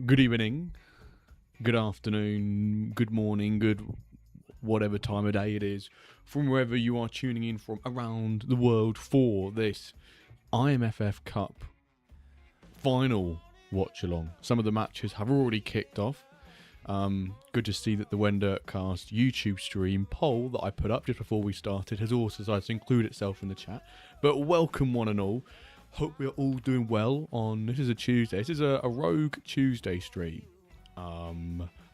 Good evening, good afternoon, good morning, good whatever time of day it is, from wherever you are tuning in from around the world for this IMFF Cup final watch along. Some of the matches have already kicked off. Good to see that the WenDirk Cast YouTube stream poll that I put up just before we started has also decided to include itself in the chat. But welcome one and all. Hope we're all doing well on, this is a Tuesday, this is a Rogue Tuesday stream. A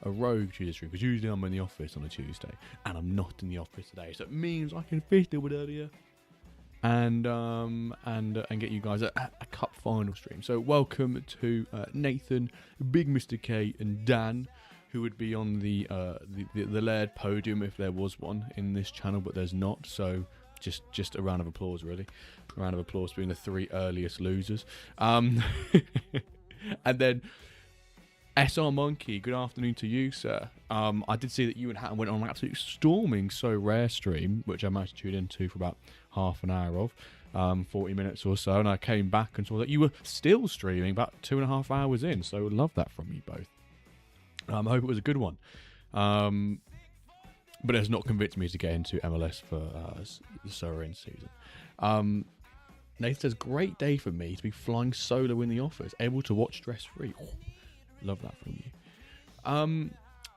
Rogue Tuesday stream, because usually I'm in the office on a Tuesday, and I'm not in the office today, so it means I can finish a little bit earlier, and get you guys a cup final stream. So welcome to Nathan, Big Mr. K, and Dan, who would be on the Laird podium if there was one in this channel, but there's not, so just a round of applause, really. A round of applause being the three earliest losers. And then SR Monkey, good afternoon to you, sir. I did see that you and Hatton went on an absolute storming So Rare stream, which I managed to tune into for about half an hour of, 40 minutes or so, and I came back and saw that you were still streaming about 2.5 hours in, so love that from you both. I hope it was a good one. But it has not convinced me to get into MLS for the Sorin season. Nathan says, great day for me to be flying solo in the office, able to watch stress-free. Oh, love that from you.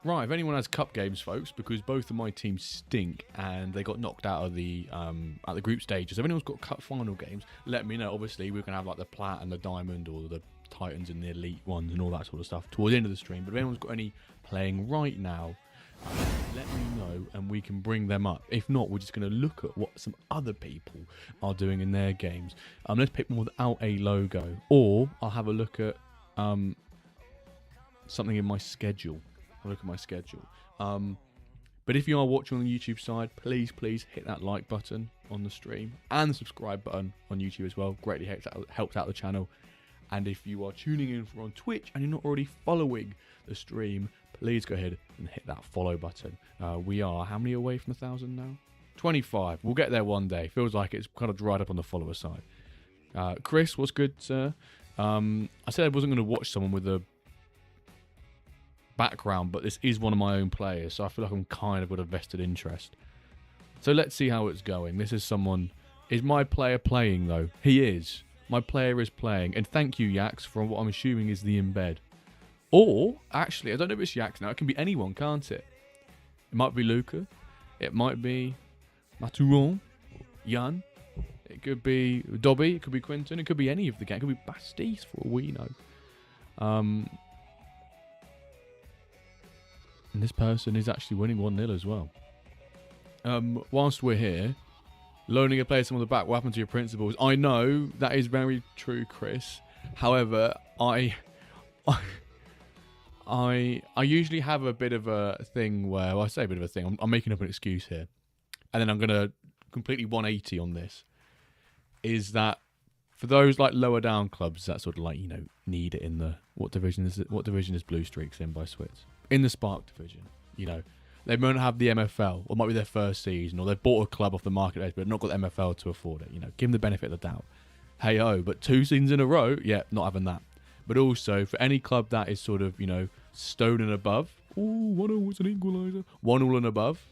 Right, if anyone has cup games, folks, because both of my teams stink and they got knocked out of the group stages. If anyone's got cup final games, let me know. Obviously, we can have like the Plat and the Diamond or the Titans and the Elite ones and all that sort of stuff towards the end of the stream. But if anyone's got any playing right now, let me know and we can bring them up. If not, we're just going to look at what some other people are doing in their games. Let's pick one without a logo, or I'll have a look at something in my schedule. I'll look at my schedule. But if you are watching on the YouTube side, please hit that like button on the stream and the subscribe button on YouTube as well. Greatly helps out the channel. And if you are tuning in from on Twitch and you're not already following the stream, please go ahead and hit that follow button. We are how many away from 1,000 now? 25. We'll get there one day. Feels like it's kind of dried up on the follower side. Chris, what's good, sir? I said I wasn't going to watch someone with a background, but this is one of my own players, so I feel like I'm kind of got a vested interest. So let's see how it's going. This is someone... Is my player playing, though? He is. My player is playing. And thank you, Yax, for what I'm assuming is the embed. Or, actually, I don't know if it's Yax now. It can be anyone, can't it? It might be Luca. It might be Maturon, Jan, It could be Dobby. It could be Quinton. It could be any of the gang. It could be Bastiste for all we know. And this person is actually winning 1-0 as well. Whilst we're here, loaning a player on the back, what happened to your principles? I know that is very true, Chris. However, I usually have a bit of a thing where, well, I say a bit of a thing, I'm making up an excuse here, and then I'm going to completely 180 on this, is that for those like lower down clubs that sort of like, you know, need it in the, what division is Blue Streaks in by Swits? In the Spark division, you know. They might not have the MFL, or it might be their first season, or they've bought a club off the market, but not got the MFL to afford it. You know, give them the benefit of the doubt. Hey ho, but 2 seasons in a row, yeah, not having that. But also for any club that is sort of, you know, stone and above. Oh, 1-0 was an equaliser. 1-1 and above.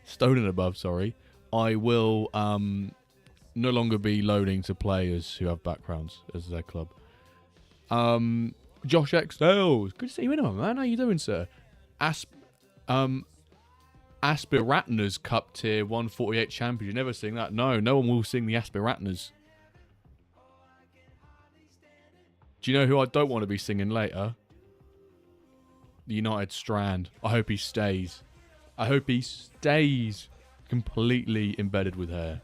Stone and above. Sorry, I will no longer be loaning to players who have backgrounds as their club. Josh Excel, good to see you in, man. How you doing, sir? Aspiratners Cup Tier 148 champion. You never sing that. No one will sing the Aspiratners. Do you know who I don't want to be singing later? The United Strand. I hope he stays. I hope he stays completely embedded with hair.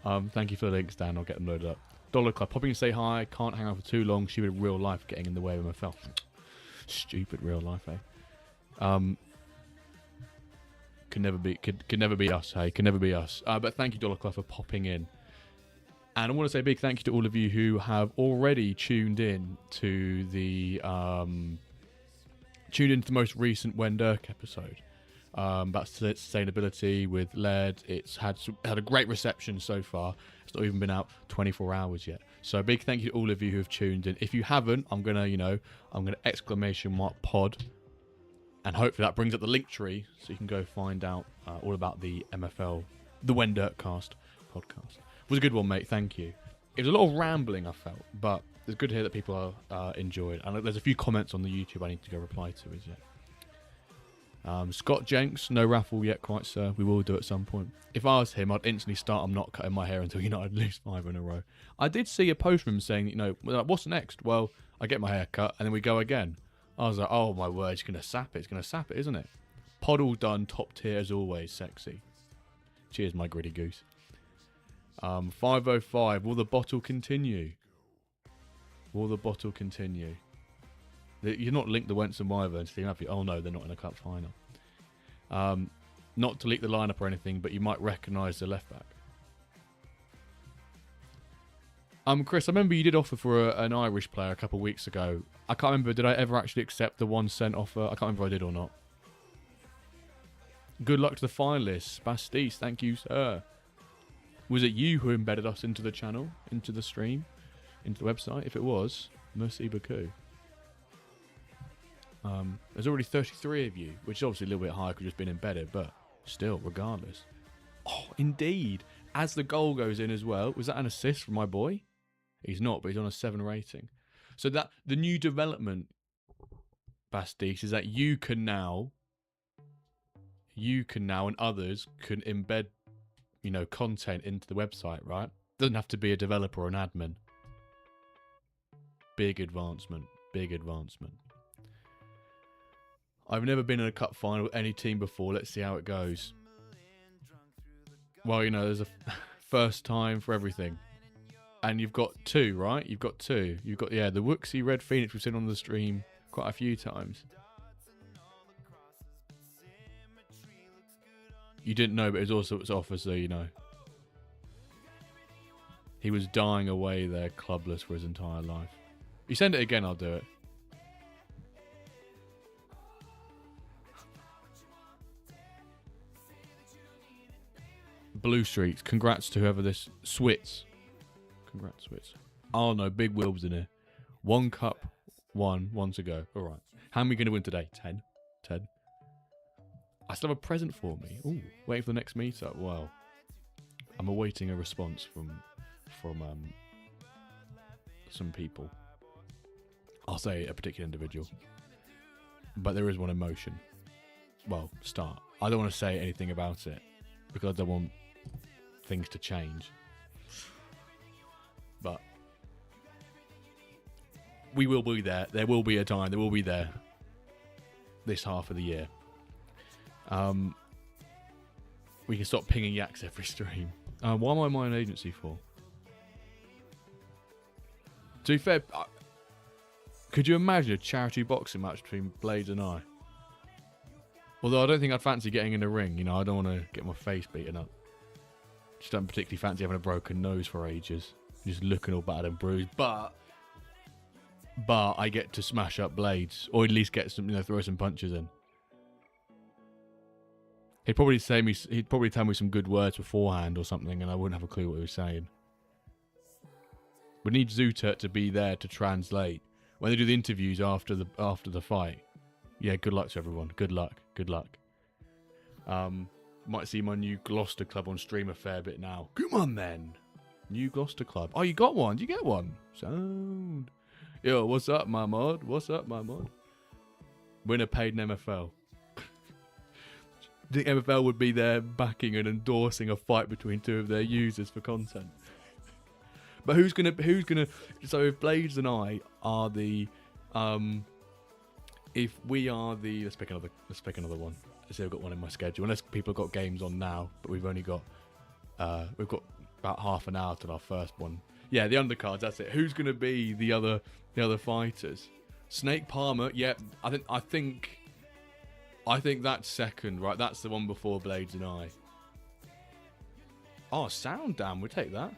Thank you for the links, Dan. I'll get them loaded up. Dollar Club. Popping to say hi. Can't hang out for too long. She would real life getting in the way of MFL. Stupid real life, eh? Can never be us, hey? Can never be us. But thank you, Dollar Club, for popping in. And I want to say a big thank you to all of you who have already tuned in to the most recent WenDirk episode about sustainability with LED. It's had a great reception so far. It's not even been out 24 hours yet. So a big thank you to all of you who have tuned in. If you haven't, I'm gonna exclamation mark pod, and hopefully that brings up the link tree so you can go find out all about the MFL, the WenDirk Cast podcast. It was a good one, mate. Thank you. It was a lot of rambling, I felt, but it's good to hear that people enjoyed. And there's a few comments on the YouTube I need to go reply to as yet. Scott Jenks, no raffle yet, quite, sir. We will do at some point. If I was him, I'd instantly start. I'm not cutting my hair until United lose 5 in a row. I did see a post from him saying, you know, what's next? Well, I get my hair cut and then we go again. I was like, oh my word, it's gonna sap it. It's gonna sap it, isn't it? Pod all done, top tier as always, sexy. Cheers, my gritty goose. 505. Will the bottle continue? Will the bottle continue? You're not linked the Wentz and Wyverns team, have you? Oh no, they're not in a cup final. Not to leak the lineup or anything, but you might recognise the left back. Chris, I remember you did offer for an Irish player a couple of weeks ago. I can't remember, did I ever actually accept the 1 cent offer? I can't remember if I did or not. Good luck to the finalists. Bastiste, thank you, sir. Was it you who embedded us into the channel, into the stream, into the website? If it was, merci beaucoup. There's already 33 of you, which is obviously a little bit higher because you've been embedded, but still, regardless. Oh, indeed. As the goal goes in as well, was that an assist from my boy? He's not, but he's on a 7 rating. So that the new development, Bastiste, is that you can now, and others can embed, you know, content into the website, right? Doesn't have to be a developer or an admin. Big advancement. Big advancement. I've never been in a cup final with any team before. Let's see how it goes. Well, you know, there's a first time for everything. And you've got 2, right? You've got 2. You've got, yeah, the Wooksy Red Phoenix we've seen on the stream quite a few times. You didn't know, but it was also its offer, so you know. He was dying away there, clubless for his entire life. If you send it again, I'll do it. Blue Streaks. Congrats to whoever this... Swits. Congrats, Swits. Oh no, Big Will's in here. 1 cup, 1 to go. Alright. How many going to win today? 10. 10. I still have a present for me. Ooh, waiting for the next meetup. Well, I'm awaiting a response from some people. I'll say a particular individual. But there is one in motion. Well, start. I don't want to say anything about it because I don't want things to change. But we will be there. There will be a time. There will be there. This half of the year. We can stop pinging yaks every stream. Why am I my own agency for? To be fair, could you imagine a charity boxing match between Blades and I? Although I don't think I'd fancy getting in the ring. You know, I don't want to get my face beaten up. Just don't particularly fancy having a broken nose for ages. Just looking all battered and bruised. But I get to smash up Blades. Or at least get some, throw some punches in. He'd probably tell me some good words beforehand or something, and I wouldn't have a clue what he was saying. We need Zutert to be there to translate when they do the interviews after the fight. Yeah, good luck to everyone. Good luck. Good luck. Might see my new Gloucester club on stream a fair bit now. Come on then, new Gloucester club. Oh, you got one? Did you get one? Sound. Yo, what's up, my mod? What's up, my mod? Winner paid an MFL. The MFL would be there backing and endorsing a fight between two of their users for content. But who's gonna so if Blades and I are the if we are the let's pick another one. Let's say I've got one in my schedule. Unless people have got games on now, but we've got about half an hour till our first one. Yeah, the undercards, that's it. Who's gonna be the other fighters? Snake Palmer, yeah, I think that's second, right? That's the one before Blades and I. Oh, sound damn, we'll take that.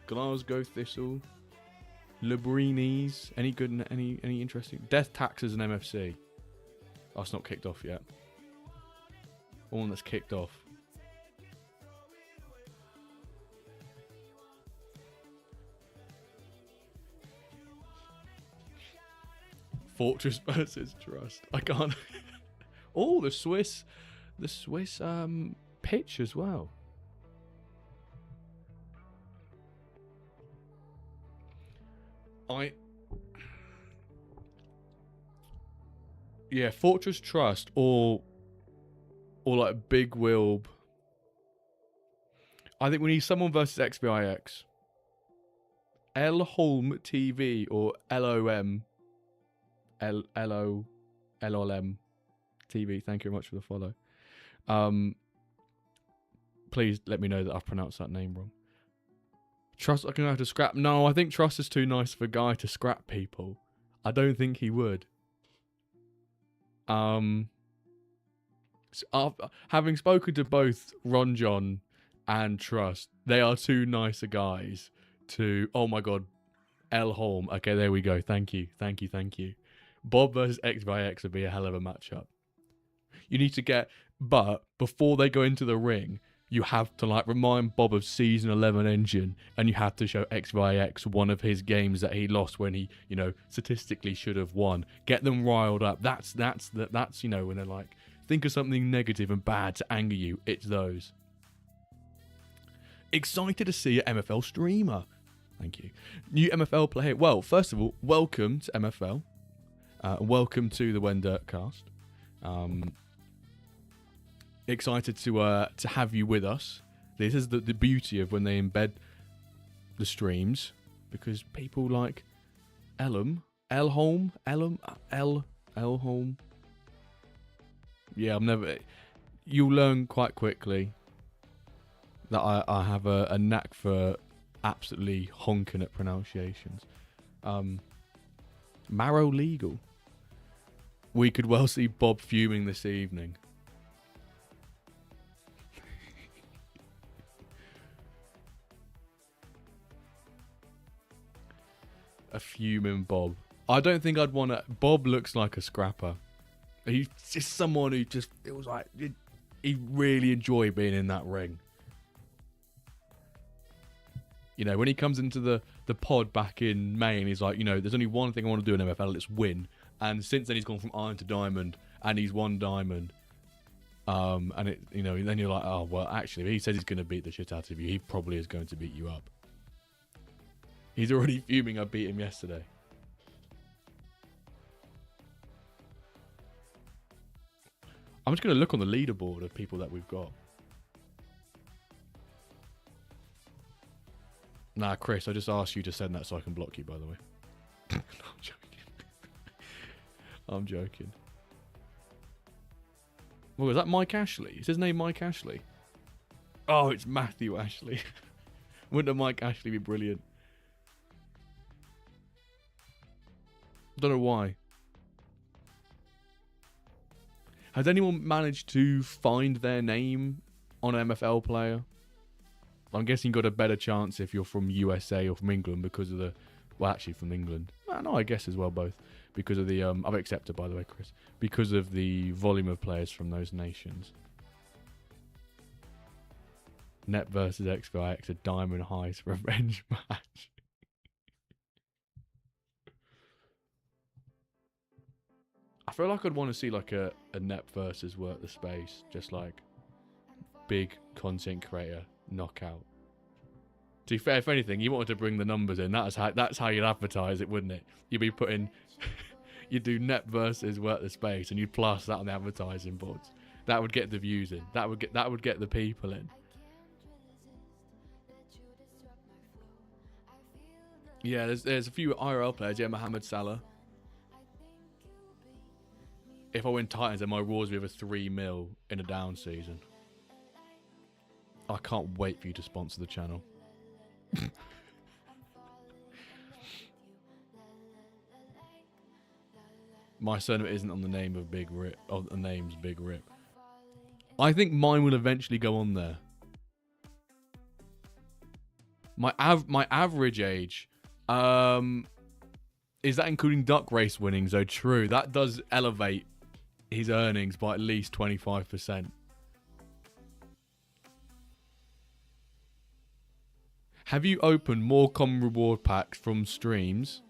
Glasgow Thistle. Labrinis. Any good, any interesting? Death Taxes and MFC. Oh, it's not kicked off yet. One that's kicked off. Fortress versus Trust. I can't. Oh, the Swiss pitch as well. Yeah, Fortress Trust or like Big Wilb. I think we need someone versus XBIX. Elholm TV or LOM. LOLM TV. Thank you very much for the follow. Please let me know that I've pronounced that name wrong. Trust I can have to scrap. No, I think Trust is too nice of a guy to scrap people. I don't think he would. So having spoken to both Ron John and Trust, they are too nicer guys to. Oh my god, L Holm. Okay, there we go. Thank you. Bob versus X by X would be a hell of a matchup. You need to get, but before they go into the ring, you have to like remind Bob of season 11 Engine, and you have to show X by X one of his games that he lost when he, statistically should have won. Get them riled up. That's when they're like, think of something negative and bad to anger you. It's those. Excited to see an MFL streamer. Thank you. New MFL player. Well, first of all, welcome to MFL. Welcome to the WenDirk cast. Excited to have you with us. This is the beauty of when they embed the streams, because people like Elholm. Yeah, you'll learn quite quickly that I have a knack for absolutely honking at pronunciations. Marrow Legal. We could well see Bob fuming this evening. A fuming Bob. I don't think I'd want to. Bob looks like a scrapper. He's just someone who just feels like he really enjoyed being in that ring. When he comes into the pod back in May and he's like, there's only one thing I want to do in MFL, it's win. And since then he's gone from iron to diamond, and he's won diamond. And then you're like, oh well, actually, if he says he's going to beat the shit out of you, he probably is going to beat you up. He's already fuming I beat him yesterday. I'm just going to look on the leaderboard of people that we've got. Nah, Chris, I just asked you to send that so I can block you, by the way. I'm joking. I'm joking. Well, is that Mike Ashley? Is his name Mike Ashley? Oh, it's Matthew Ashley. Wouldn't a Mike Ashley be brilliant? Don't know why. Has anyone managed to find their name on an MFL player? I'm guessing you got a better chance if you're from USA or from England because of the... Well, actually from England. Well, no, I guess as well both. Because of the... I've accepted, by the way, Chris. Because of the volume of players from those nations. Net versus XVIX, a Diamond Heist revenge match. I feel like I'd want to see like a Net versus Work the Space. Just like big content creator knockout. To be fair, if anything, you wanted to bring the numbers in. That's how you'd advertise it, wouldn't it? You'd be putting... you'd do Net versus Work the Space and you'd plaster that on the advertising boards. That would get the views in. That would get the people in. Yeah, there's a few IRL players. Yeah, Mohamed Salah. If I win Titans, then my Raws will be over 3 mil in a down season. I can't wait for you to sponsor the channel. My surname isn't on the name of Big Rip. Of the name's Big Rip. I think mine will eventually go on there. My average age. Is that including duck race winnings? Oh, true. That does elevate his earnings by at least 25%. Have you opened more common reward packs from streams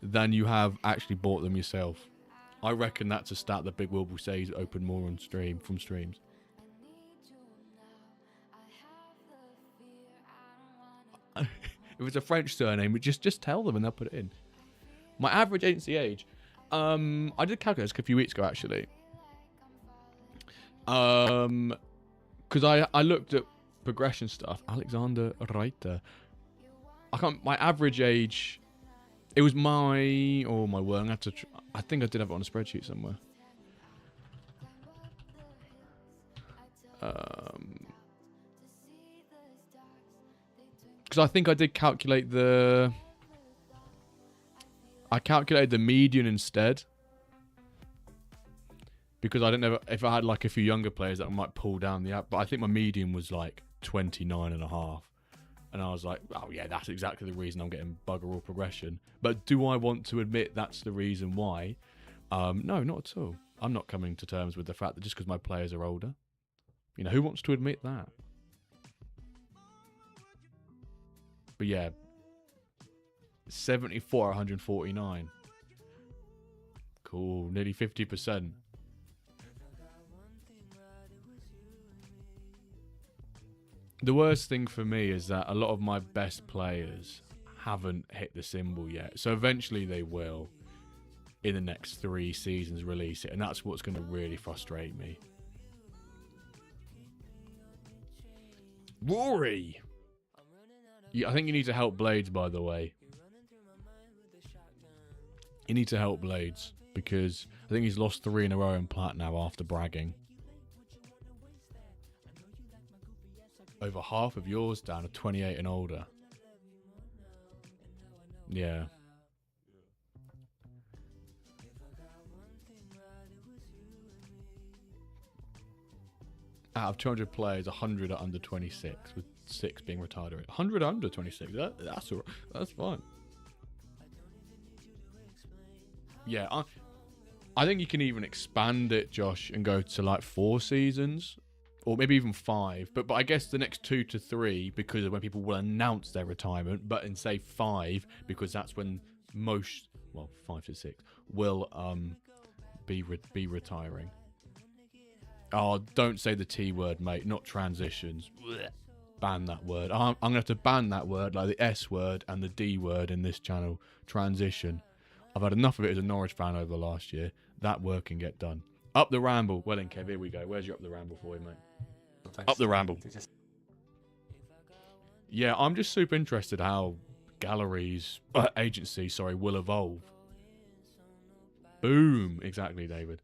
than you have actually bought them yourself? I reckon that's a stat that Big Will say he's opened more on stream from streams. If it's a French surname, just tell them and they'll put it in. My average agency age, I did calculate this a few weeks ago actually. Because I looked at progression stuff. Alexander Reiter. My average age. It was my... Oh my word! I think I did have it on a spreadsheet somewhere. Because I think I did calculate the... I calculated the median instead. Because I didn't know if I had like a few younger players that I might pull down the app. But I think my median was like 29.5. And I was like, oh yeah, that's exactly the reason I'm getting bugger all progression. But do I want to admit that's the reason why? No, not at all. I'm not coming to terms with the fact that just because my players are older. You know, who wants to admit that? But yeah, 74, 149. Cool, nearly 50%. The worst thing for me is that a lot of my best players haven't hit the symbol yet. So eventually they will, in the next 3 seasons, release it. And that's what's going to really frustrate me. Rory! I think you need to help Blades, by the way. You need to help Blades. Because I think he's lost 3 in a row in plat now after bragging. Over half of yours down to 28 and older. Yeah. Out of 200 players, 100 are under 26, with 6 being retired. 100 under 26. That's fine. Yeah, I think you can even expand it, Josh, and go to like 4 seasons. Or maybe even 5, but I guess the next 2 to 3, because of when people will announce their retirement, but in say 5, because that's when most, well, 5 to 6 will be retiring. Oh, don't say the T word, mate. Not transitions. Blech. Ban that word. I'm gonna have to ban that word, like the S word and the D word in this channel. Transition. I've had enough of it as a Norwich fan over the last year. That word can get done. Up the ramble. Well then, Kev, here we go. Where's your up the ramble for you, mate? Thanks. Up the ramble. Yeah, I'm just super interested how galleries, agencies, sorry, will evolve. Boom. Exactly, David.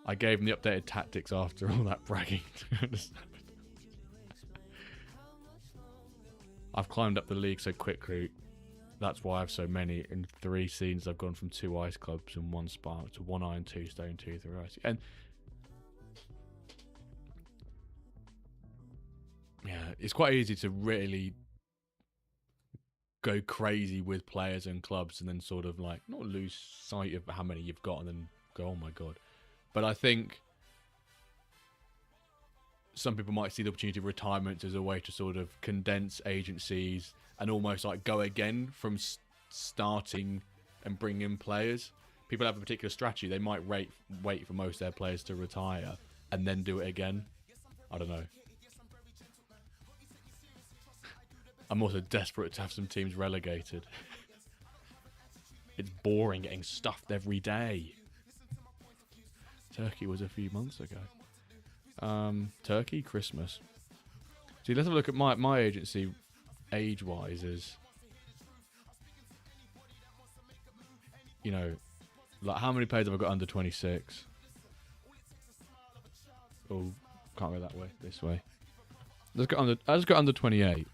I gave him the updated tactics after all that bragging. I've climbed up the league so quickly. That's why I have so many. In 3 seasons, I've gone from 2 ice clubs and 1 spark to 1 iron, 2 stone, 2 3 ice. And yeah, it's quite easy to really go crazy with players and clubs and then sort of like not lose sight of how many you've got and then go, oh my god. But I think some people might see the opportunity of retirement as a way to sort of condense agencies and almost like go again from starting and bring in players. People have a particular strategy. They might wait for most of their players to retire and then do it again. I don't know. I'm also desperate to have some teams relegated. It's boring getting stuffed every day. Turkey was a few months ago. Turkey, Christmas. See, let's have a look at my agency age-wise is, you know, like how many players have I got under 26? Oh, can't go that way, this way. Let's go under 28.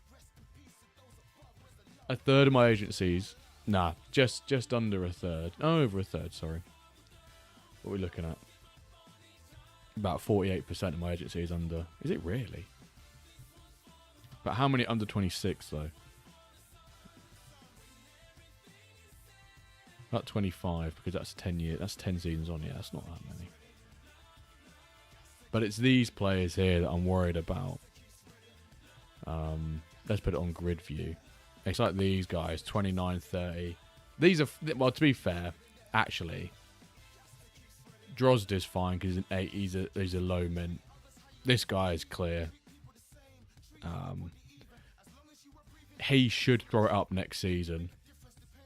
A third of my agencies, nah, just under a third. Oh, over a third, sorry. What are we looking at? About 48% of my agency is under. Is it really? But how many under 26 though? About 25 because that's 10 years. That's 10 seasons on. Yeah, that's not that many. But it's these players here that I'm worried about. Let's put it on grid view. It's like these guys, 29, 30. These are, well, to be fair, actually, Drozd is fine because he's a low mint. This guy is clear. He should throw it up next season.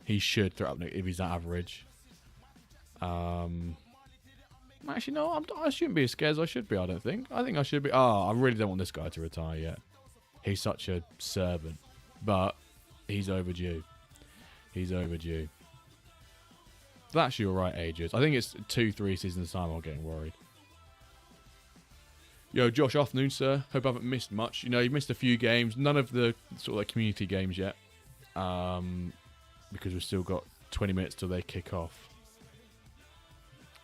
He should throw it up if he's that average. Actually, no, I shouldn't be as scared as I should be, I don't think. I think I should be. Oh, I really don't want this guy to retire yet. He's such a servant. But he's overdue. He's overdue. That's your right ages. I think it's 2-3 seasons time I'm getting worried. Yo, Josh, afternoon, sir. Hope I haven't missed much. You know, you've missed a few games. None of the sort of like community games yet. Because we've still got 20 minutes till they kick off.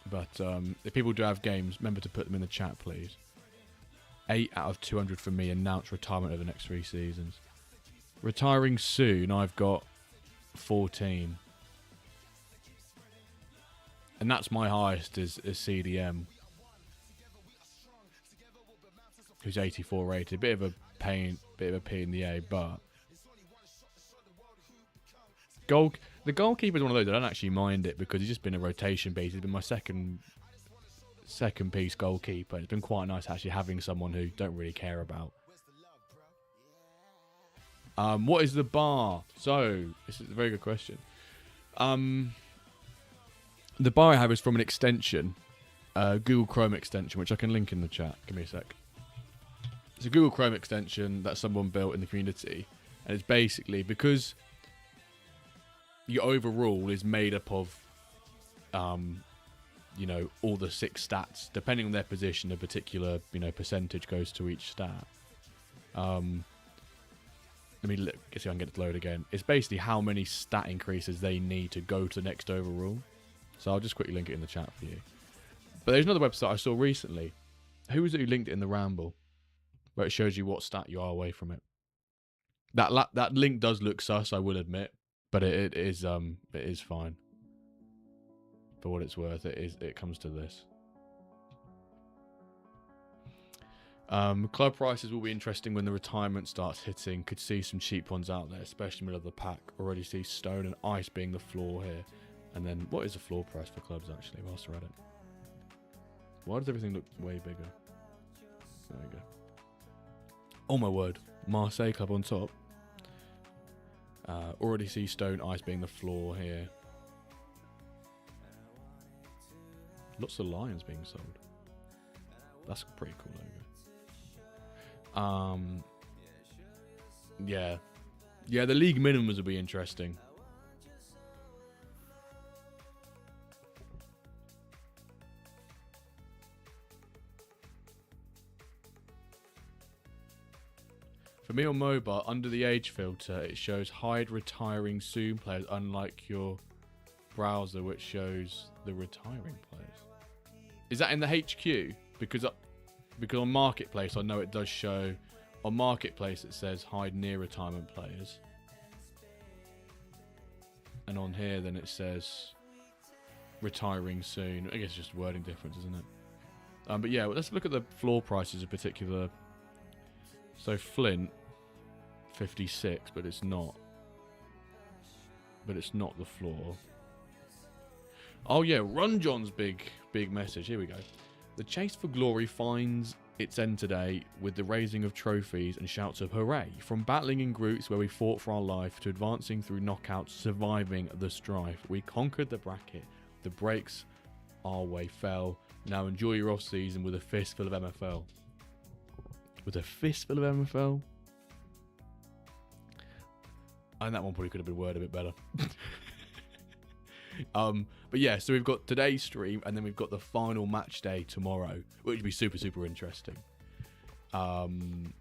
But if people do have games, remember to put them in the chat, please. 8 out of 200 for me. Announced retirement over the next 3 seasons. Retiring soon, I've got 14. And that's my highest is CDM. Who's 84 rated. Bit of a pain, bit of a P in the A, but the goalkeeper is one of those I don't actually mind it because he's just been a rotation piece. He's been my second piece goalkeeper. It's been quite nice actually having someone who don't really care about. What is the bar? So this is a very good question. The bar I have is from an extension, Google Chrome extension, which I can link in the chat. Give me a sec. It's a Google Chrome extension that someone built in the community, and it's basically because your overall is made up of, you know, all the 6 stats. Depending on their position, a particular, you know, percentage goes to each stat. Let me look, see if I can get it to load again. It's basically how many stat increases they need to go to the next overall. So I'll just quickly link it in the chat for you. But there's another website I saw recently. Who was it who linked it in the ramble? Where it shows you what stat you are away from it. That link does look sus, I will admit, but it is fine. For what it's worth, it comes to this. Club prices will be interesting when the retirement starts hitting. Could see some cheap ones out there, especially middle of the pack. Already see stone and ice being the floor here. And then, what is the floor price for clubs actually, whilst we're at it? Why does everything look way bigger? There we go. Oh my word. Marseille club on top. Already see stone, ice being the floor here. Lots of lions being sold. That's a pretty cool logo. Yeah. Yeah, the league minimums will be interesting. For me on mobile, under the age filter, it shows hide retiring soon players, unlike your browser, which shows the retiring players. Is that in the HQ? Because on Marketplace, I know it does show. On Marketplace, it says hide near retirement players. And on here, then it says retiring soon. I guess it's just wording difference, isn't it? But yeah, let's look at the floor prices in particular. So Flint, 56, but it's not. But it's not the floor. Oh yeah, Run John's big message. Here we go. The chase for glory finds its end today with the raising of trophies and shouts of hooray. From battling in groups where we fought for our life to advancing through knockouts, surviving the strife. We conquered the bracket. The breaks our way fell. Now enjoy your off season with a fistful of MFL. With a fistful of MFL? And that one probably could have been worded a bit better. But yeah, so we've got today's stream, and then we've got the final match day tomorrow, which would be super, super interesting. Doesn't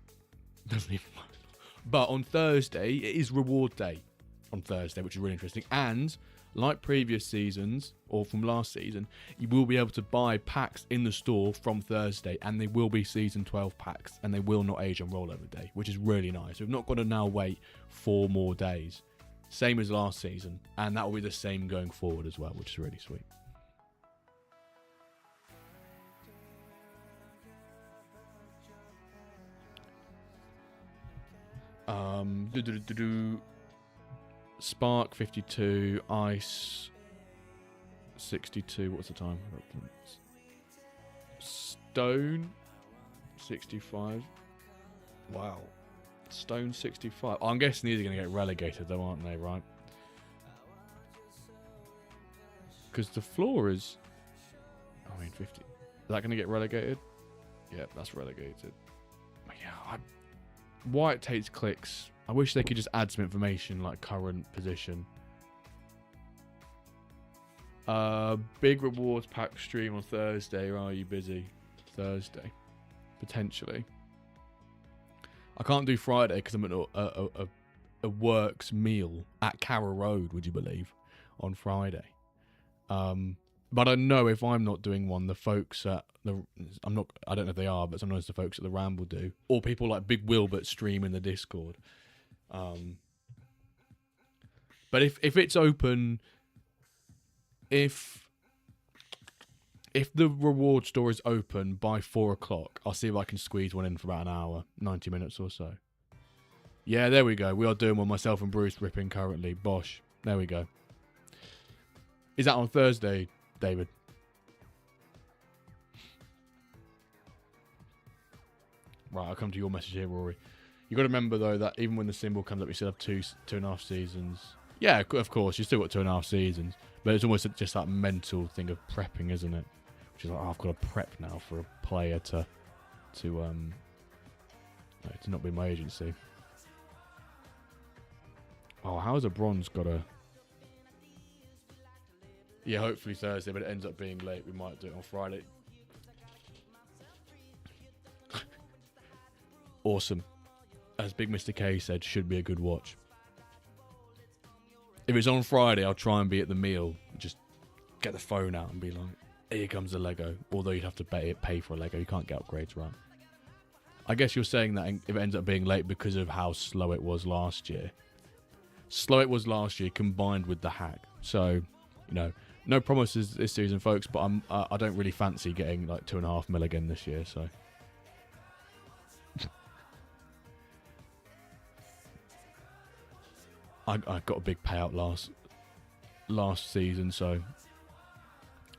even matter. But on Thursday, it is reward day on Thursday, which is really interesting. And like previous seasons, or from last season, you will be able to buy packs in the store from Thursday, and they will be season 12 packs, and they will not age on rollover day, which is really nice. We've not got to now wait 4 more days. Same as last season, and that will be the same going forward as well, which is really sweet. Spark 52, Ice 62. What's the time? Stone 65. Wow. Stone 65. I'm guessing these are going to get relegated though, aren't they, right? Because the floor is... I mean, 50. Is that going to get relegated? Yeah, that's relegated. Yeah, why it takes clicks. I wish they could just add some information like current position. Big rewards pack stream on Thursday. Or are you busy? Thursday. Potentially. I can't do Friday because I'm at a works meal at Carrow Road, would you believe, on Friday. But I know if I'm not doing one, the folks at the... I don't know if they are, but sometimes the folks at the Ramble do. Or people like Big Wilbert stream in the Discord. But if it's open... If the reward store is open by 4 o'clock, I'll see if I can squeeze one in for about an hour, 90 minutes or so. Yeah, there we go. We are doing one, myself and Bruce ripping currently. Bosh. There we go. Is that on Thursday, David? Right, I'll come to your message here, Rory. You got to remember, though, that even when the symbol comes up, you still have two and a half seasons. Yeah, of course, you still got 2.5 seasons. But it's almost just that mental thing of prepping, isn't it? Which is like, oh, I've got to prep now for a player to not be my agency. Oh, how's a bronze got a... Yeah, hopefully Thursday, but it ends up being late. We might do it on Friday. Awesome. As Big Mr. K said, should be a good watch. If it's on Friday, I'll try and be at the meal. Just get the phone out and be like, here comes the Lego. Although you'd have to pay for a Lego. You can't get upgrades, right? I guess you're saying that if it ends up being late because of how slow it was last year. Slow it was last year combined with the hack. So, you know, no promises this season, folks, but I don't really fancy getting like 2.5 mil again this year, so... I got a big payout last season, so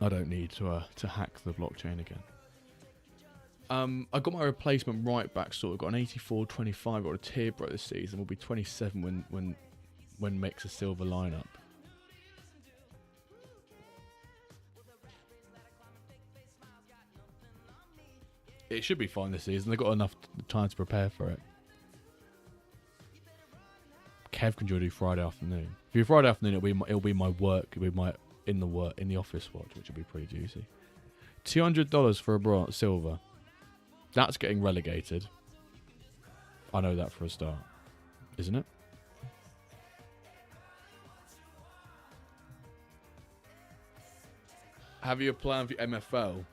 I don't need to hack the blockchain again. I got my replacement right back, sort of got an 84-25, got a tier bro this season. Will be 27 when makes a silver lineup. It should be fine this season. They've got enough time to prepare for it. Kev can do Friday afternoon. If you're Friday afternoon, it'll be my work. It'll be my in the office watch, which will be pretty juicy. $200 for a silver. That's getting relegated. I know that for a start, isn't it? Have you a plan for your MFL?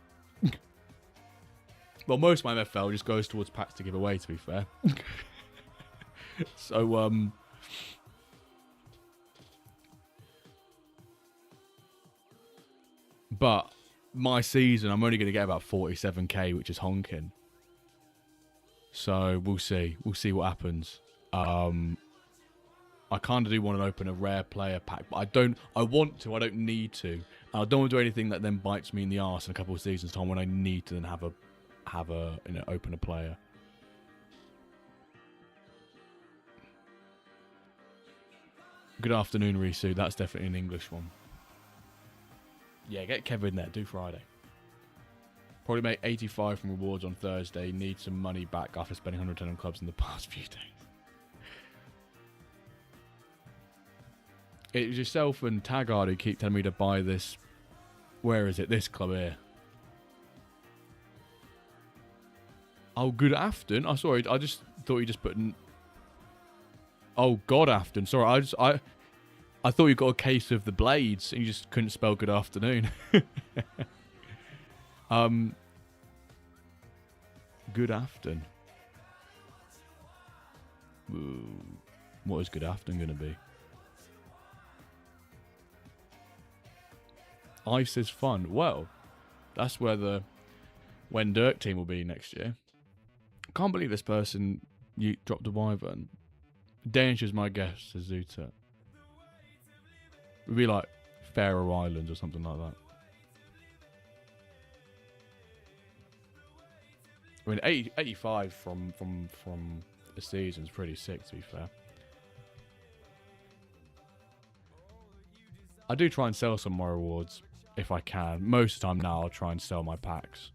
Well, most of my MFL just goes towards packs to give away, to be fair. So, but my season, I'm only going to get about 47k, which is honking. So we'll see. We'll see what happens. I kind of do want to open a rare player pack, but I want to. I don't need to. I don't want to do anything that then bites me in the arse in a couple of seasons' time when I need to then have a open a player. Good afternoon, Risu. That's definitely an English one. Yeah, get Kevin there. Do Friday. Probably make 85 from rewards on Thursday. Need some money back after spending 110 on clubs in the past few days. It was yourself and Taggart who keep telling me to buy this. Where is it? This club here. Oh, good afternoon. Oh, sorry. I just thought you just put. Oh, God afternoon. Sorry. I thought you got a case of the blades and you just couldn't spell good afternoon. Good afternoon. Ooh, what is good afternoon going to be? Ice is fun. Well, that's where the WenDirk team will be next year. Can't believe this person you dropped a wyvern. Danish is my guess, says Zuta. It'd be like Faroe Islands or something like that. I mean, 85 from the season's pretty sick, to be fair. I do try and sell some more rewards if I can. Most of the time now, I'll try and sell my packs.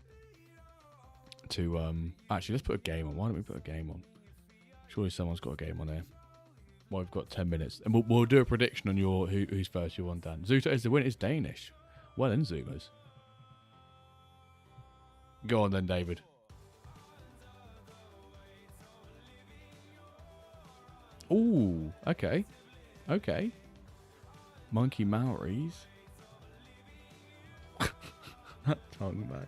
To actually, let's put a game on. Why don't we put a game on? Surely someone's got a game on here. Well, we've got 10 minutes, and we'll do a prediction on your who's first. You want Dan? Zuta is the winner. It's Danish. Well then, Zoomers. Go on then, David. Ooh, okay. Okay. Monkey Maoris. That tongue back.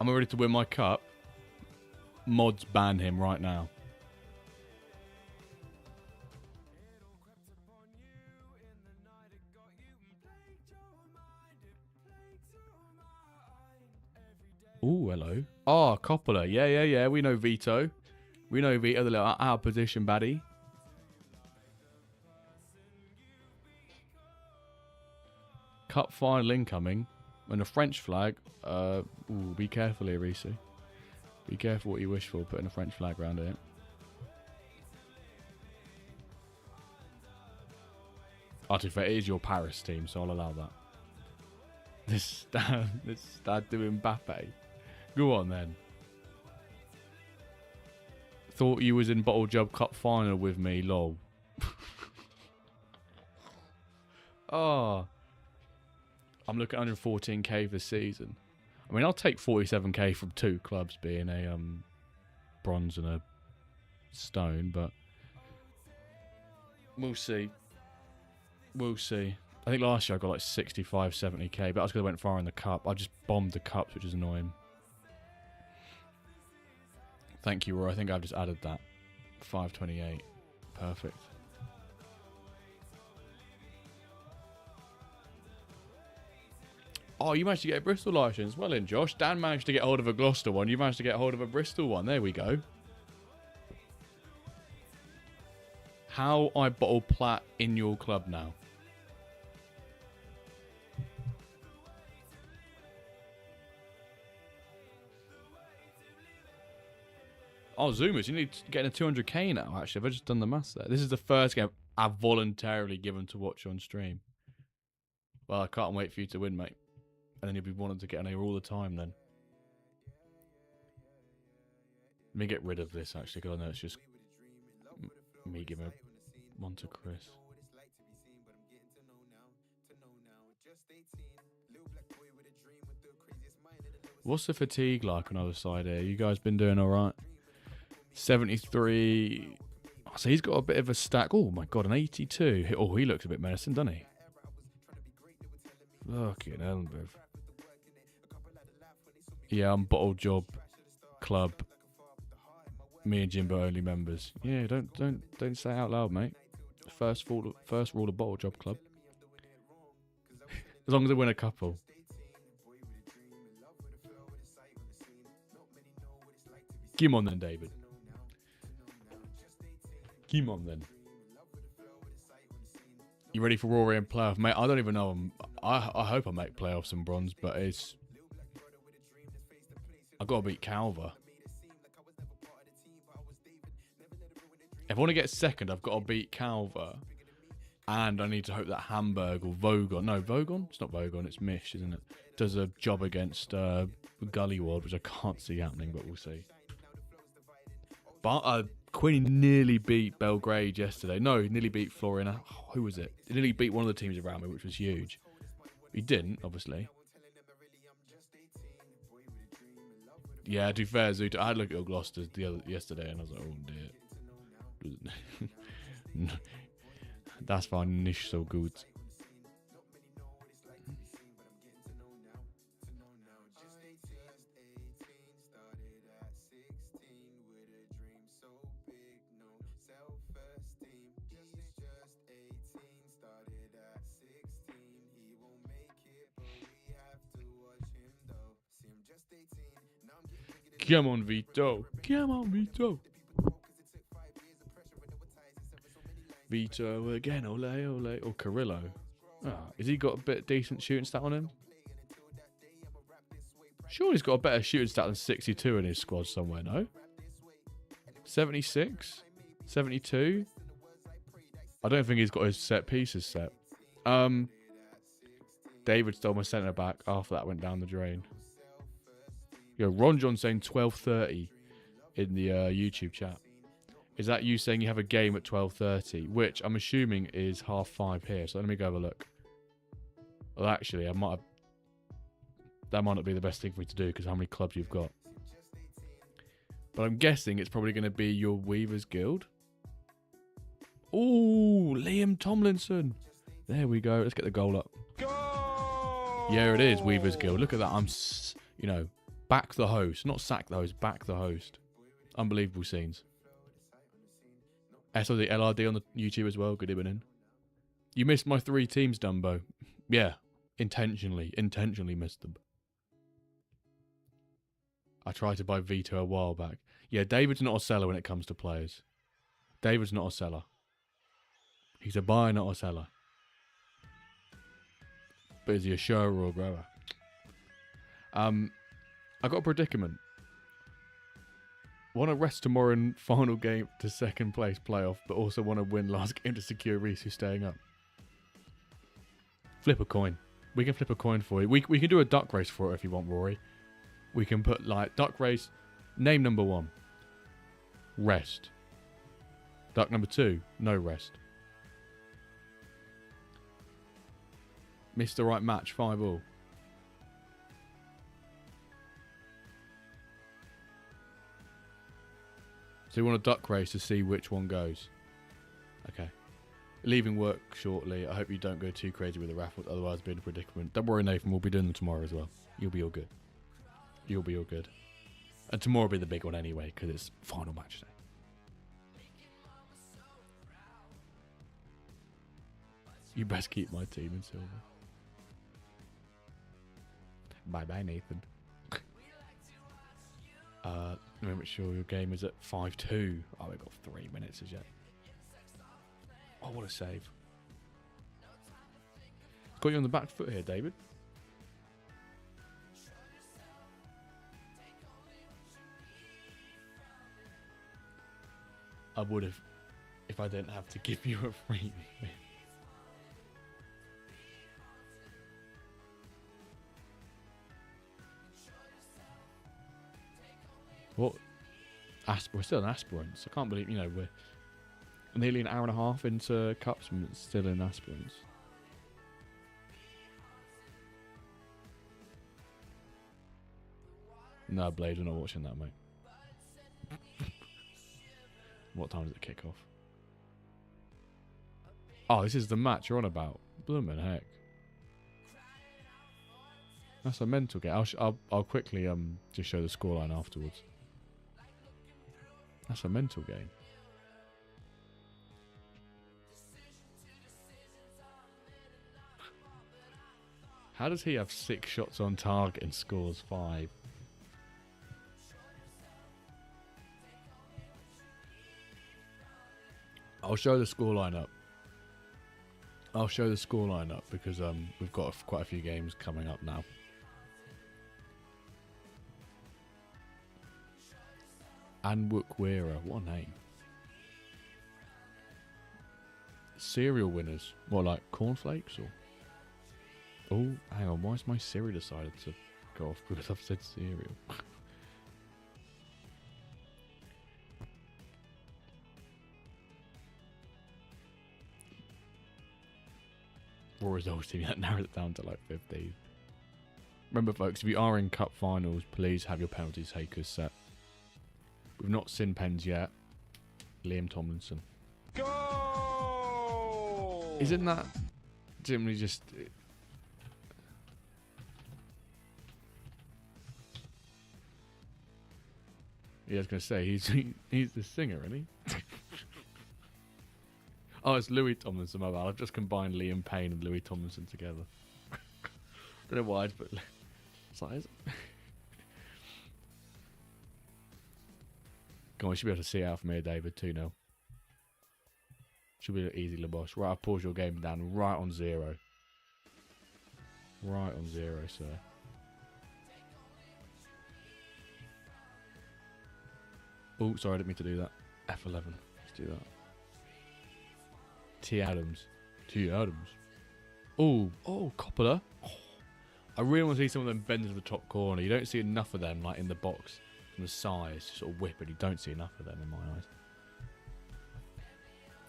Am I ready to win my cup? Mods ban him right now. Ooh, hello. Oh, Coppola. Yeah. We know Vito. We know Vito, the little out of position baddie. Cup final incoming. And a French flag. Ooh, be careful here, Risu. Be careful what you wish for, putting a French flag around it. Oh, to be fair, it is your Paris team, so I'll allow that. This dad doing Mbappe. Go on then. Thought you was in Bottle Job Cup final with me, lol. Oh. I'm looking at 114k this season. I mean, I'll take 47k from 2 clubs, being a bronze and a stone, but we'll see. We'll see. I think last year I got like 65, 70k, but that's because I went far in the cup. I just bombed the cups, which is annoying. Thank you, Roy. I think I've just added that. 528. Perfect. Oh, you managed to get a Bristol license. Well then, Josh. Dan managed to get hold of a Gloucester one. You managed to get hold of a Bristol one. There we go. How I bottle plat in your club now. Oh, Zoomers, you need to get a 200k now, actually. I've just done the maths there. This is the first game I've voluntarily given to watch on stream. Well, I can't wait for you to win, mate. And then you'll be wanting to get on here all the time then. Let me get rid of this, actually, because I know it's just Me give one to Chris. What's the fatigue like on the other side here? You guys been doing all right? 73. Oh, so he's got a bit of a stack. Oh my god, an 82. Oh, he looks a bit menacing, doesn't he? Fucking hell, bruv. Yeah, I'm Bottle Job Club. Me and Jimbo only members. Yeah, don't say it out loud, mate. First rule of Bottle Job Club. As long as I win a couple. Come on then, David. Come on then. You ready for Rory and playoff, mate? I don't even know. I hope I make playoffs in bronze, but it's. I gotta beat Calver. If I want to get second, I've got to beat Calver, and I need to hope that Hamburg or Vogon. No, Vogon. It's not Vogon. It's Mish, isn't it? Does a job against Gullyward, which I can't see happening, but we'll see. But Quinn nearly beat Belgrade yesterday. No, he nearly beat Florina. Oh, who was it? He nearly beat one of the teams around me, which was huge. He didn't, obviously. Yeah, to be fair, Zuto, I had a look at Gloucester yesterday, and I was like, oh dear. Das war nicht so gut. Come on, Vito. Come on, Vito. Vito again, ole, ole. Or Carrillo. Oh, has he got a bit decent shooting stat on him? Sure, he's got a better shooting stat than 62 in his squad somewhere, no? 76? 72? I don't think he's got his set pieces set. David stole my centre back. After that went down the drain. Yo, Ron John saying 12:30 in the YouTube chat. Is that you saying you have a game at 12:30? Which I'm assuming is 5:30 here. So let me go have a look. Well, actually, that might not be the best thing for me to do because how many clubs you've got. But I'm guessing it's probably going to be your Weavers Guild. Oh, Liam Tomlinson. There we go. Let's get the goal up. Go! Yeah, it is Weavers Guild. Look at that. I'm, back the host. Not sack the host, back the host. Unbelievable scenes. SOD LRD on the YouTube as well. Good evening. You missed my 3 teams, Dumbo. Yeah, intentionally missed them. I tried to buy Vito a while back. Yeah, David's not a seller when it comes to players. David's not a seller. He's a buyer, not a seller. But is he a shower or a grower? I got a predicament. Want to rest tomorrow in final game to second place playoff, but also want to win last game to secure Reese who's staying up. Flip a coin. We can flip a coin for you. We can do a duck race for it if you want, Rory. We can put like duck race. Name number 1. Rest. Duck number 2. No rest. Missed the right match. 5-all. So you want a duck race to see which one goes. Okay. Leaving work shortly. I hope you don't go too crazy with the raffles, otherwise I'll be in a predicament. Don't worry, Nathan. We'll be doing them tomorrow as well. You'll be all good. You'll be all good. And tomorrow will be the big one anyway, because it's final match day. You best keep my team in silver. Bye-bye, Nathan. Let me make sure your game is at 5-2. Oh, we've got 3 minutes as yet. Oh, what a save. Got you on the back foot here, David. I would have if I didn't have to give you a freebie. What? We're still an aspirant. So I can't believe, we're Nearly an hour and a half into cups and it's still in aspirants. No, Blade, we're not watching that, mate. What time does it kick off? Oh, this is the match you're on about. Bloomin' heck. That's a mental game. I'll quickly just show the scoreline afterwards. That's a mental game. How does he have 6 shots on target and scores 5? I'll show the scoreline up. I'll show the scoreline up because we've got quite a few games coming up now. Anwukwira, what a name. Cereal winners. What, like cornflakes or? Oh, hang on. Why has my Siri decided to go off because I've said cereal? Raw results team, that narrowed it down to like 15. Remember, folks, if you are in cup finals, please have your penalty takers set. We've not seen pens yet. Liam Tomlinson. Go! Isn't that generally just? Yeah, I was gonna say he's the singer, isn't he? Oh, it's Louis Tomlinson. My bad. I've just combined Liam Payne and Louis Tomlinson together. Don't know why, but it's like. Come on, you should be able to see it out from here, David. 2-0. Should be an easy Labosh. Right, I'll pause your game down right on 0. Right on 0, sir. Oh, sorry, I didn't mean to do that. F11. Let's do that. T. Adams. Oh, Coppola. Oh, I really want to see some of them bend to the top corner. You don't see enough of them, like in the box. From the size, sort of whip, and you don't see enough of them in my eyes.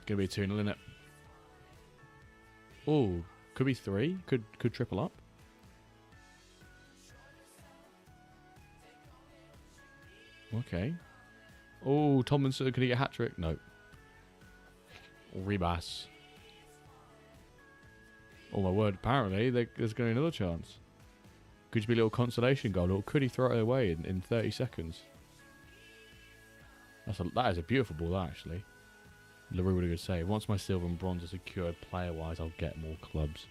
Gonna be a 2-0, isn't it? Oh, could be 3. Could triple up. Okay. Oh, Tomlinson, could he get a hat-trick? No. Rebas. Oh my word, apparently there's going to be another chance. Could just be a little consolation goal, or could he throw it away in 30 seconds? That is a beautiful ball, actually. LaRue would have say, once my silver and bronze are secured player-wise, I'll get more clubs.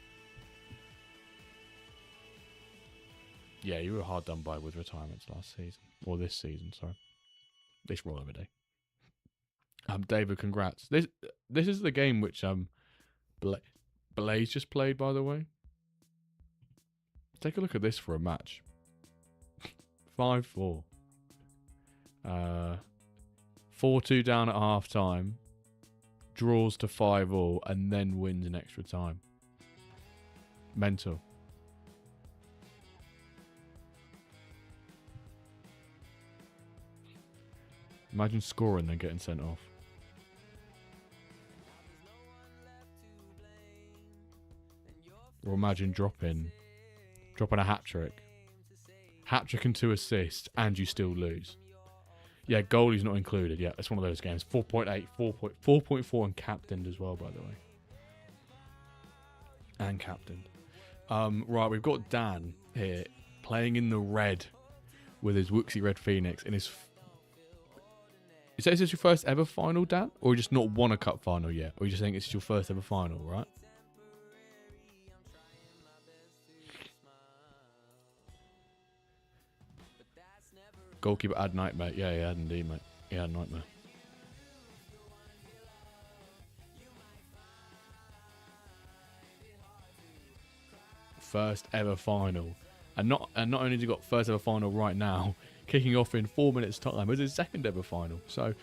Yeah, you were hard done by with retirements last season. Or this season, sorry. This roll over day. David, congrats. This is the game which Blaze just played, by the way. Take a look at this for a match. 5-4. 4-2 down at half time. Draws to 5-all and then wins in extra time. Mental. Imagine scoring and then getting sent off. Or imagine dropping a hat-trick. Hat-trick and 2 assists, and you still lose. Yeah, goalie's not included. Yeah, it's one of those games. 4.8, 4.4 and captained as well, by the way. And captained. Right, we've got Dan here playing in the red with his Wooksy Red Phoenix in his... Is this your first ever final, Dan? Or you just not won a cup final yet? Or you just think it's your first ever final, right? Goalkeeper had nightmare. Yeah, he had indeed, mate. He had nightmare. First ever final. And not only has he got first ever final right now, kicking off in 4 minutes time, it's his second ever final. So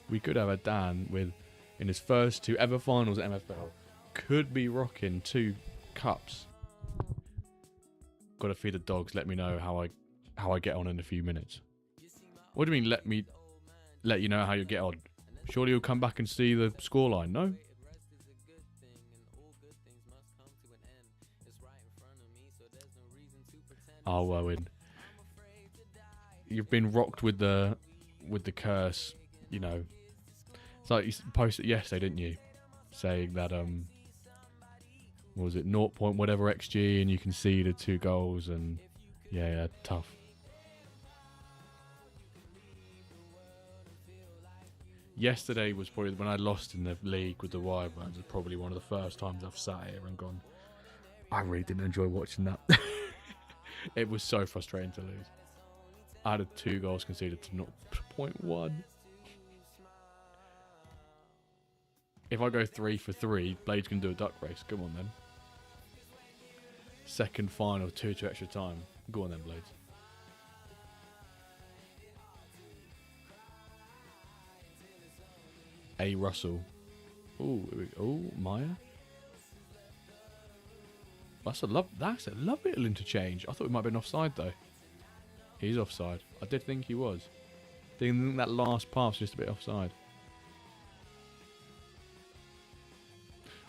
we could have a Dan with, in his first 2 ever finals at MFL, could be rocking 2 cups. Got to feed the dogs. Let me know how I get on in a few minutes. What do you mean let you know how you get on? Surely he'll come back and see the scoreline, no? Oh, Owen. You've been rocked with the curse, you know. It's like you posted yesterday, didn't you? Saying that, what was it, 0. Whatever XG, and you conceded 2 goals, and yeah, tough. Yesterday was probably when I lost in the league with the Wyverns. It was probably one of the first times I've sat here and gone, I really didn't enjoy watching that. It was so frustrating to lose. I had 2 goals conceded to 0.1. If I go 3 for 3, Blades can do a duck race. Come on then. Second final, 2 to extra time. Go on then, Blades. A. Russell. Ooh, Maya. That's a lovely little interchange. I thought it might have been offside though. He's offside. I did think he was. I think that last pass was just a bit offside.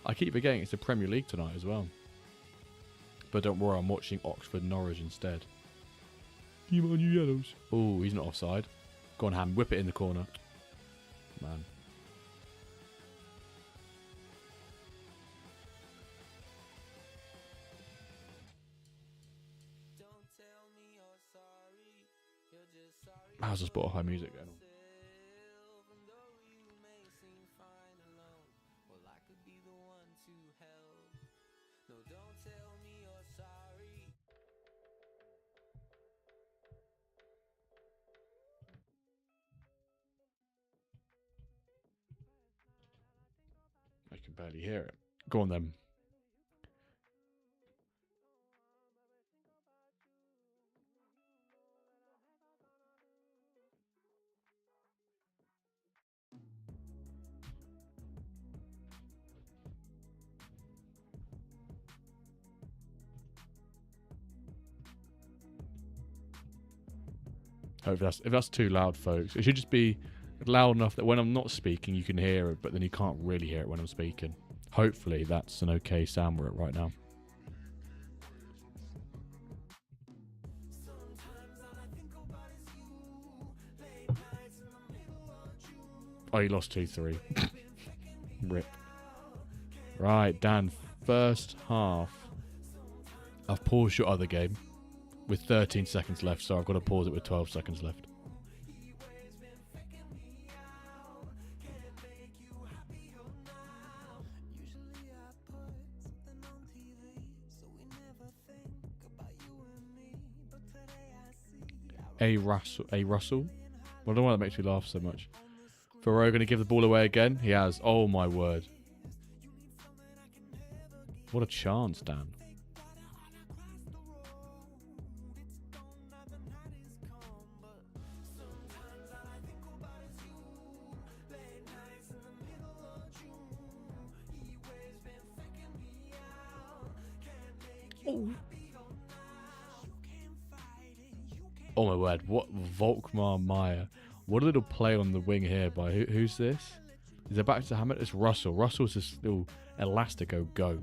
I keep forgetting it's the Premier League tonight as well. But don't worry, I'm watching Oxford Norwich instead. Come on, you yellows. Oh, he's not offside. Go on, Ham. Whip it in the corner. Man. How's the Spotify music going on? I can barely hear it. Go on then. Hope if that's too loud, folks. It should just be loud enough that when I'm not speaking, you can hear it, but then you can't really hear it when I'm speaking. Hopefully, that's an okay sound we're at right now. Oh, you lost 2-3. Rip. Right, Dan. First half. I've paused your other game with 13 seconds left, so I've got to pause it with 12 seconds left. A. Russell. Well, I don't know why that makes me laugh so much. Thoreau going to give the ball away again? He has. Oh, my word. What a chance, Dan. Oh my word, what Volkmar Meyer. What a little play on the wing here by who's this? Is it back to Hammett? It's Russell. Russell's just little elastico go.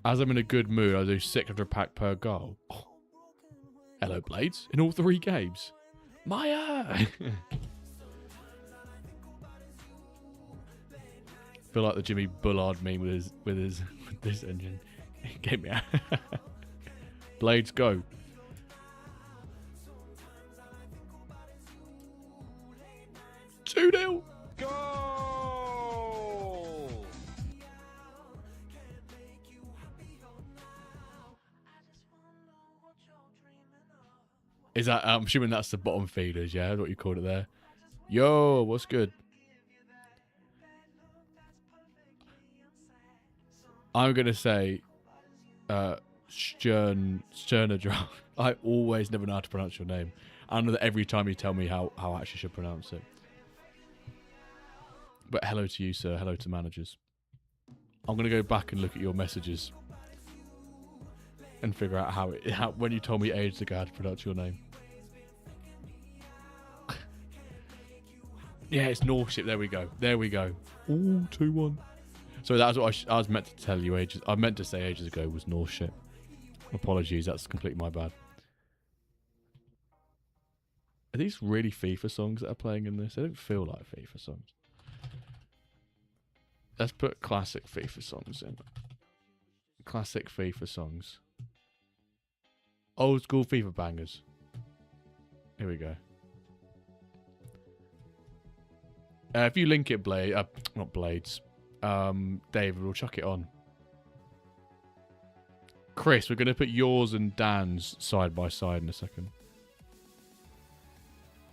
As I'm in a good mood, I do 600 pack per goal. Oh. Hello, Blades. In all 3 games. Meyer! Feel like the Jimmy Bullard meme with this engine. Get me out. Blades, go. Two 2-0. Goal! Is that? I'm assuming that's the bottom feeders. Yeah, that's what you called it there. Yo, what's good? I'm gonna say, Sternadra. I always never know how to pronounce your name. I know that every time you tell me how I actually should pronounce it. But hello to you, sir. Hello to managers. I'm gonna go back and look at your messages and figure out how when you told me ages ago how to pronounce your name. Yeah, it's Norship. There we go. There we go. Ooh, 2-1. So that's what I was meant to tell you ages. I meant to say ages ago was Norship. Apologies, that's completely my bad. Are these really FIFA songs that are playing in this? They don't feel like FIFA songs. Let's put classic FIFA songs in. Classic FIFA songs. Old school FIFA bangers. Here we go. If you link it, not Blades. David, we'll chuck it on. Chris, we're going to put yours and Dan's side by side in a second.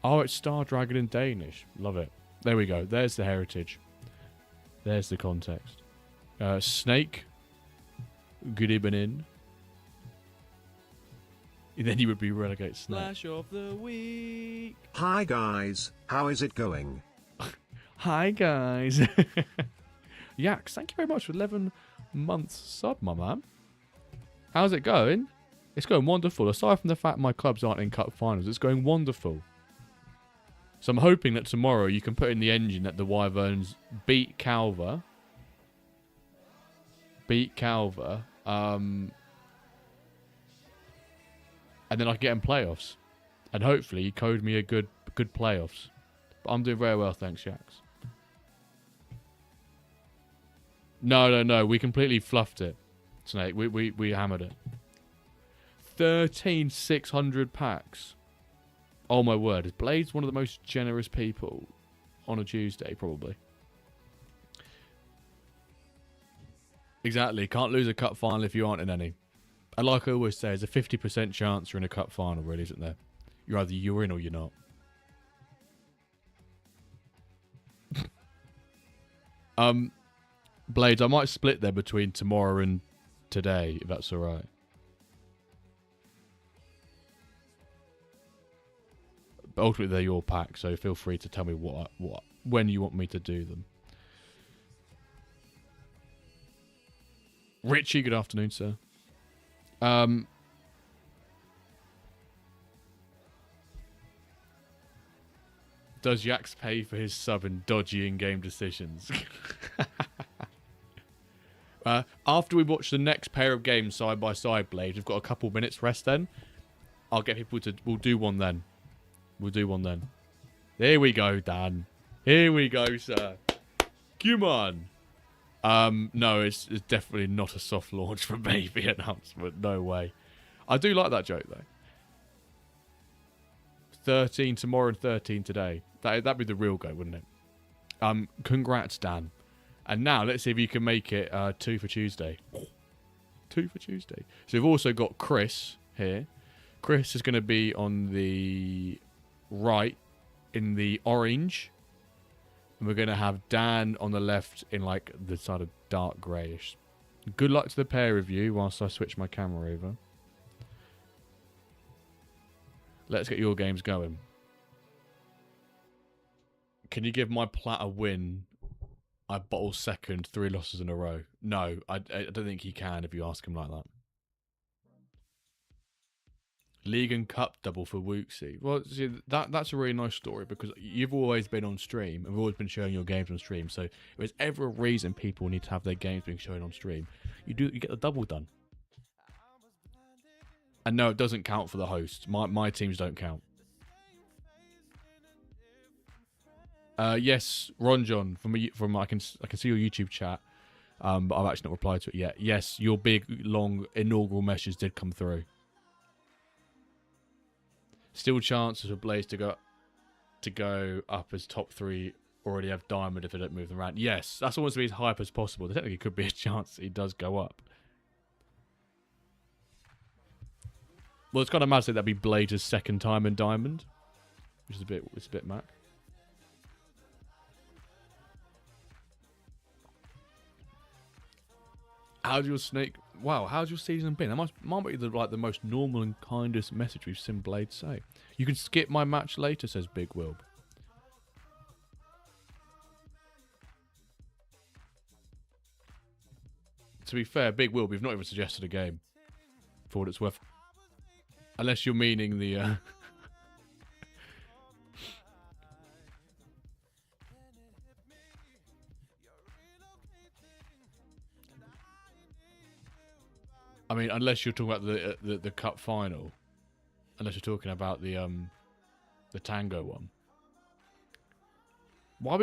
Oh, it's Star Dragon in Danish. Love it. There we go. There's the heritage. There's the context. Snake. Good evening. And then he would be relegate Snake. Flash of the week. Hi guys, how is it going? Hi guys. Yax, thank you very much for 11 months sub, my man. How's it going? It's going wonderful. Aside from the fact my clubs aren't in cup finals, it's going wonderful. So I'm hoping that tomorrow you can put in the engine that the Wyverns beat Calver. And then I can get in playoffs. And hopefully you code me a good playoffs. But I'm doing very well, thanks, Jax. No. We completely fluffed it, Snake. We hammered it. 13,600 packs. Oh my word. Is Blade's one of the most generous people on a Tuesday, probably. Exactly. Can't lose a cup final if you aren't in any. And like I always say, there's a 50% chance you're in a cup final, really, isn't there? You're in or you're not. Blades, I might split there between tomorrow and today, if that's alright. But ultimately, they're your pack, so feel free to tell me when you want me to do them. Richie, good afternoon, sir. Does Yax pay for his sub and dodgy in-game decisions? After we watch the next pair of games side by side, Blade, we've got a couple minutes rest then. I'll get people to... We'll do one then. Here we go, Dan. Here we go, sir. Come on. No, it's definitely not a soft launch for baby announcement. No way. I do like that joke, though. 13 tomorrow and 13 today. That'd be the real go, wouldn't it? Congrats, Dan. And now, let's see if you can make it 2 for Tuesday. 2 for Tuesday. So we've also got Chris here. Chris is going to be on the right in the orange. And we're going to have Dan on the left in like the sort of dark greyish. Good luck to the pair of you whilst I switch my camera over. Let's get your games going. Can you give my Platt a win? I bottle second, 3 losses in a row. No, I don't think he can if you ask him like that. League and Cup double for Wooksy. Well, see, that's a really nice story because you've always been on stream and we've always been showing your games on stream. So if there's ever a reason people need to have their games being shown on stream, you get the double done. And no, it doesn't count for the host. My teams don't count. Yes, Ron John from I can see your YouTube chat, but I've actually not replied to it yet. Yes, your big long inaugural message did come through. Still chances for Blaze to go up as top 3 already have diamond if they don't move them around. Yes, that's always to be as hype as possible. There technically could be a chance that he does go up. Well, it's kind of mad to say that'd be Blaze's second time in diamond, which is it's a bit mad. How's your snake? Wow, how's your season been? That might be the most normal and kindest message we've seen Blade say. You can skip my match later, says Big Will. To be fair, Big Will, we've not even suggested a game. For what it's worth. Unless you're meaning the... I mean, unless you're talking about the cup final, unless you're talking about the Tango one. Why are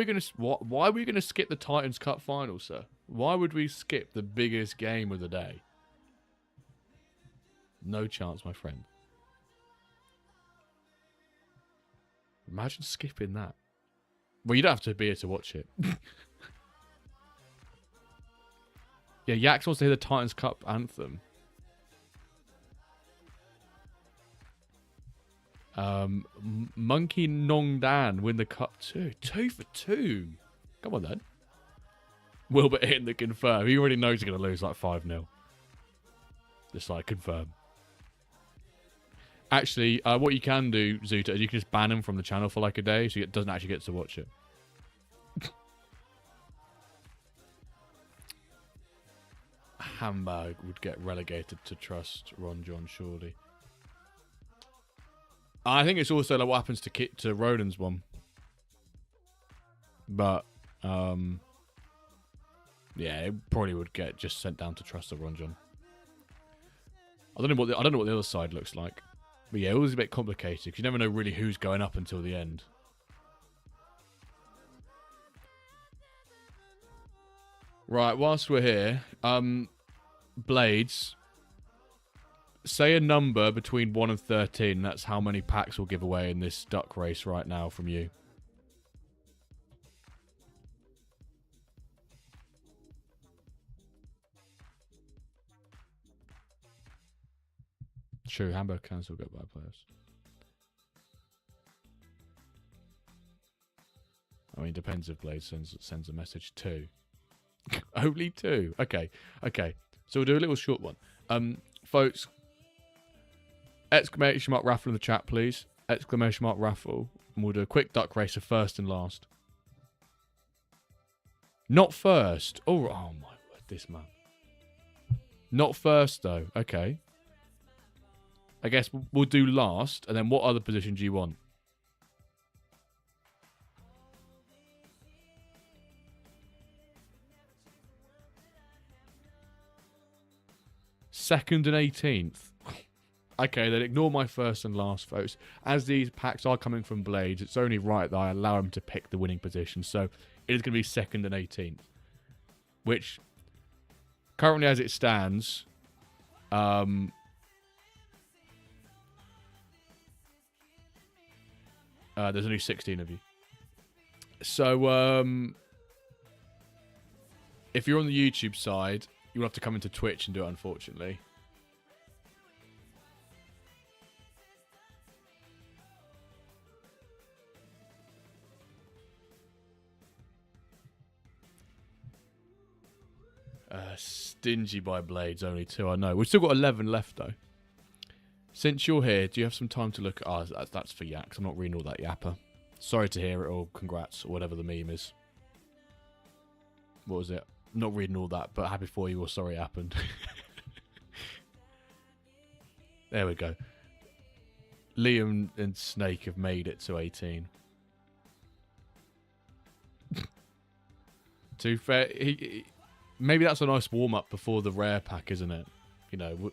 we gonna skip the Titans Cup final, sir? Why would we skip the biggest game of the day? No chance, my friend. Imagine skipping that. Well, you don't have to be here to watch it. Yeah, Yax wants to hear the Titans Cup anthem. Monkey Nong Dan win the cup too. 2 for 2. Come on then. Wilbert hitting the confirm. He already knows he's going to lose like 5-0. Just like confirm. Actually, what you can do, Zuta, is you can just ban him from the channel for like a day so he doesn't actually get to watch it. Hamburg would get relegated to trust Ron John, surely. I think it's also like what happens to Ronan's one. But, yeah, it probably would get just sent down to trust of Ron John. I don't know what the other side looks like. But yeah, it was a bit complicated because you never know really who's going up until the end. Right, whilst we're here, Blades, say a number between 1 and 13. That's how many packs we'll give away in this duck race right now from you. True, Hamburg can still go by players. I mean, depends if Blade sends a message too. Only 2. Okay. So we'll do a little short one. Folks, exclamation mark raffle in the chat, please. Exclamation mark raffle. And we'll do a quick duck race of first and last. Not first. Oh my word, this man. Not first, though. Okay. I guess we'll do last, and then what other position do you want? Second and 18th. Okay, then ignore my first and last, folks. As these packs are coming from Blades, it's only right that I allow him to pick the winning position. So it is going to be second and 18th. Which, currently as it stands, there's only 16 of you. So, if you're on the YouTube side, you'll have to come into Twitch and do it, unfortunately. Stingy by Blades, only 2, I know. We've still got 11 left, though. Since you're here, do you have some time to look at... Oh, that's for Yaks. I'm not reading all that yapper. Sorry to hear it, or congrats, or whatever the meme is. What was it? I'm not reading all that, but happy for you, or sorry it happened. There we go. Liam and Snake have made it to 18. To fair, maybe that's a nice warm-up before the rare pack, isn't it? You know...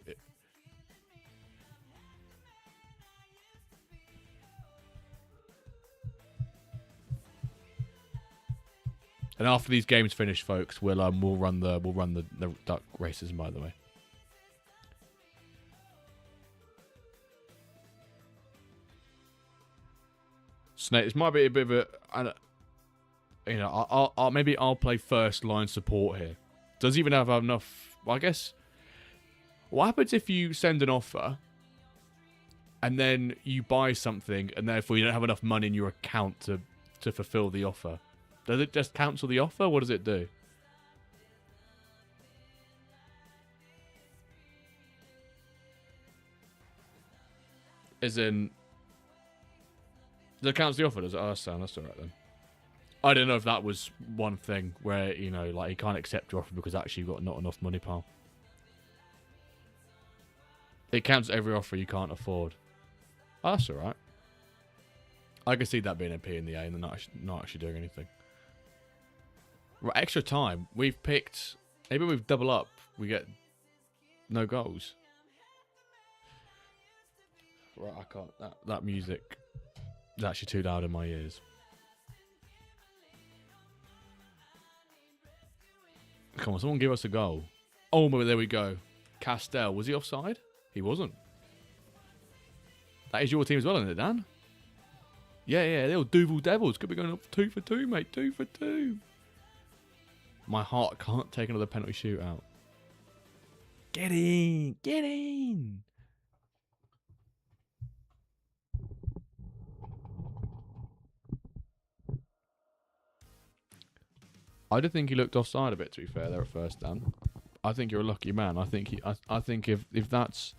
And after these games finish, folks, we'll run the duck races. By the way, Snake, this might be a bit of a, you know, I'll play first line support here. Does he even have enough? Well, I guess. What happens if you send an offer, and then you buy something, and therefore you don't have enough money in your account to fulfill the offer? Does it just cancel the offer? What does it do? As in... Does it cancel the offer? Does it? Oh, that's alright then. I don't know if that was one thing where, you know, like, he can't accept your offer because actually you've got not enough money, pal. It counts every offer you can't afford. Oh, that's alright. I can see that being a P in the A and not actually doing anything. Right, extra time. We've picked... Maybe we've double up. We get No goals. Right, I can't. That music is actually too loud in my ears. Come on, someone give us a goal. Oh, but there we go. Castell. Was he offside? He wasn't. That is your team as well, isn't it, Dan? Yeah, they're all Duval Devils. Could be going up 2 for 2, mate. 2 for 2. My heart can't take another penalty shootout. Get in. Get in. I did think he looked offside a bit, to be fair, there at first, Dan. I think you're a lucky man. I think I think if that's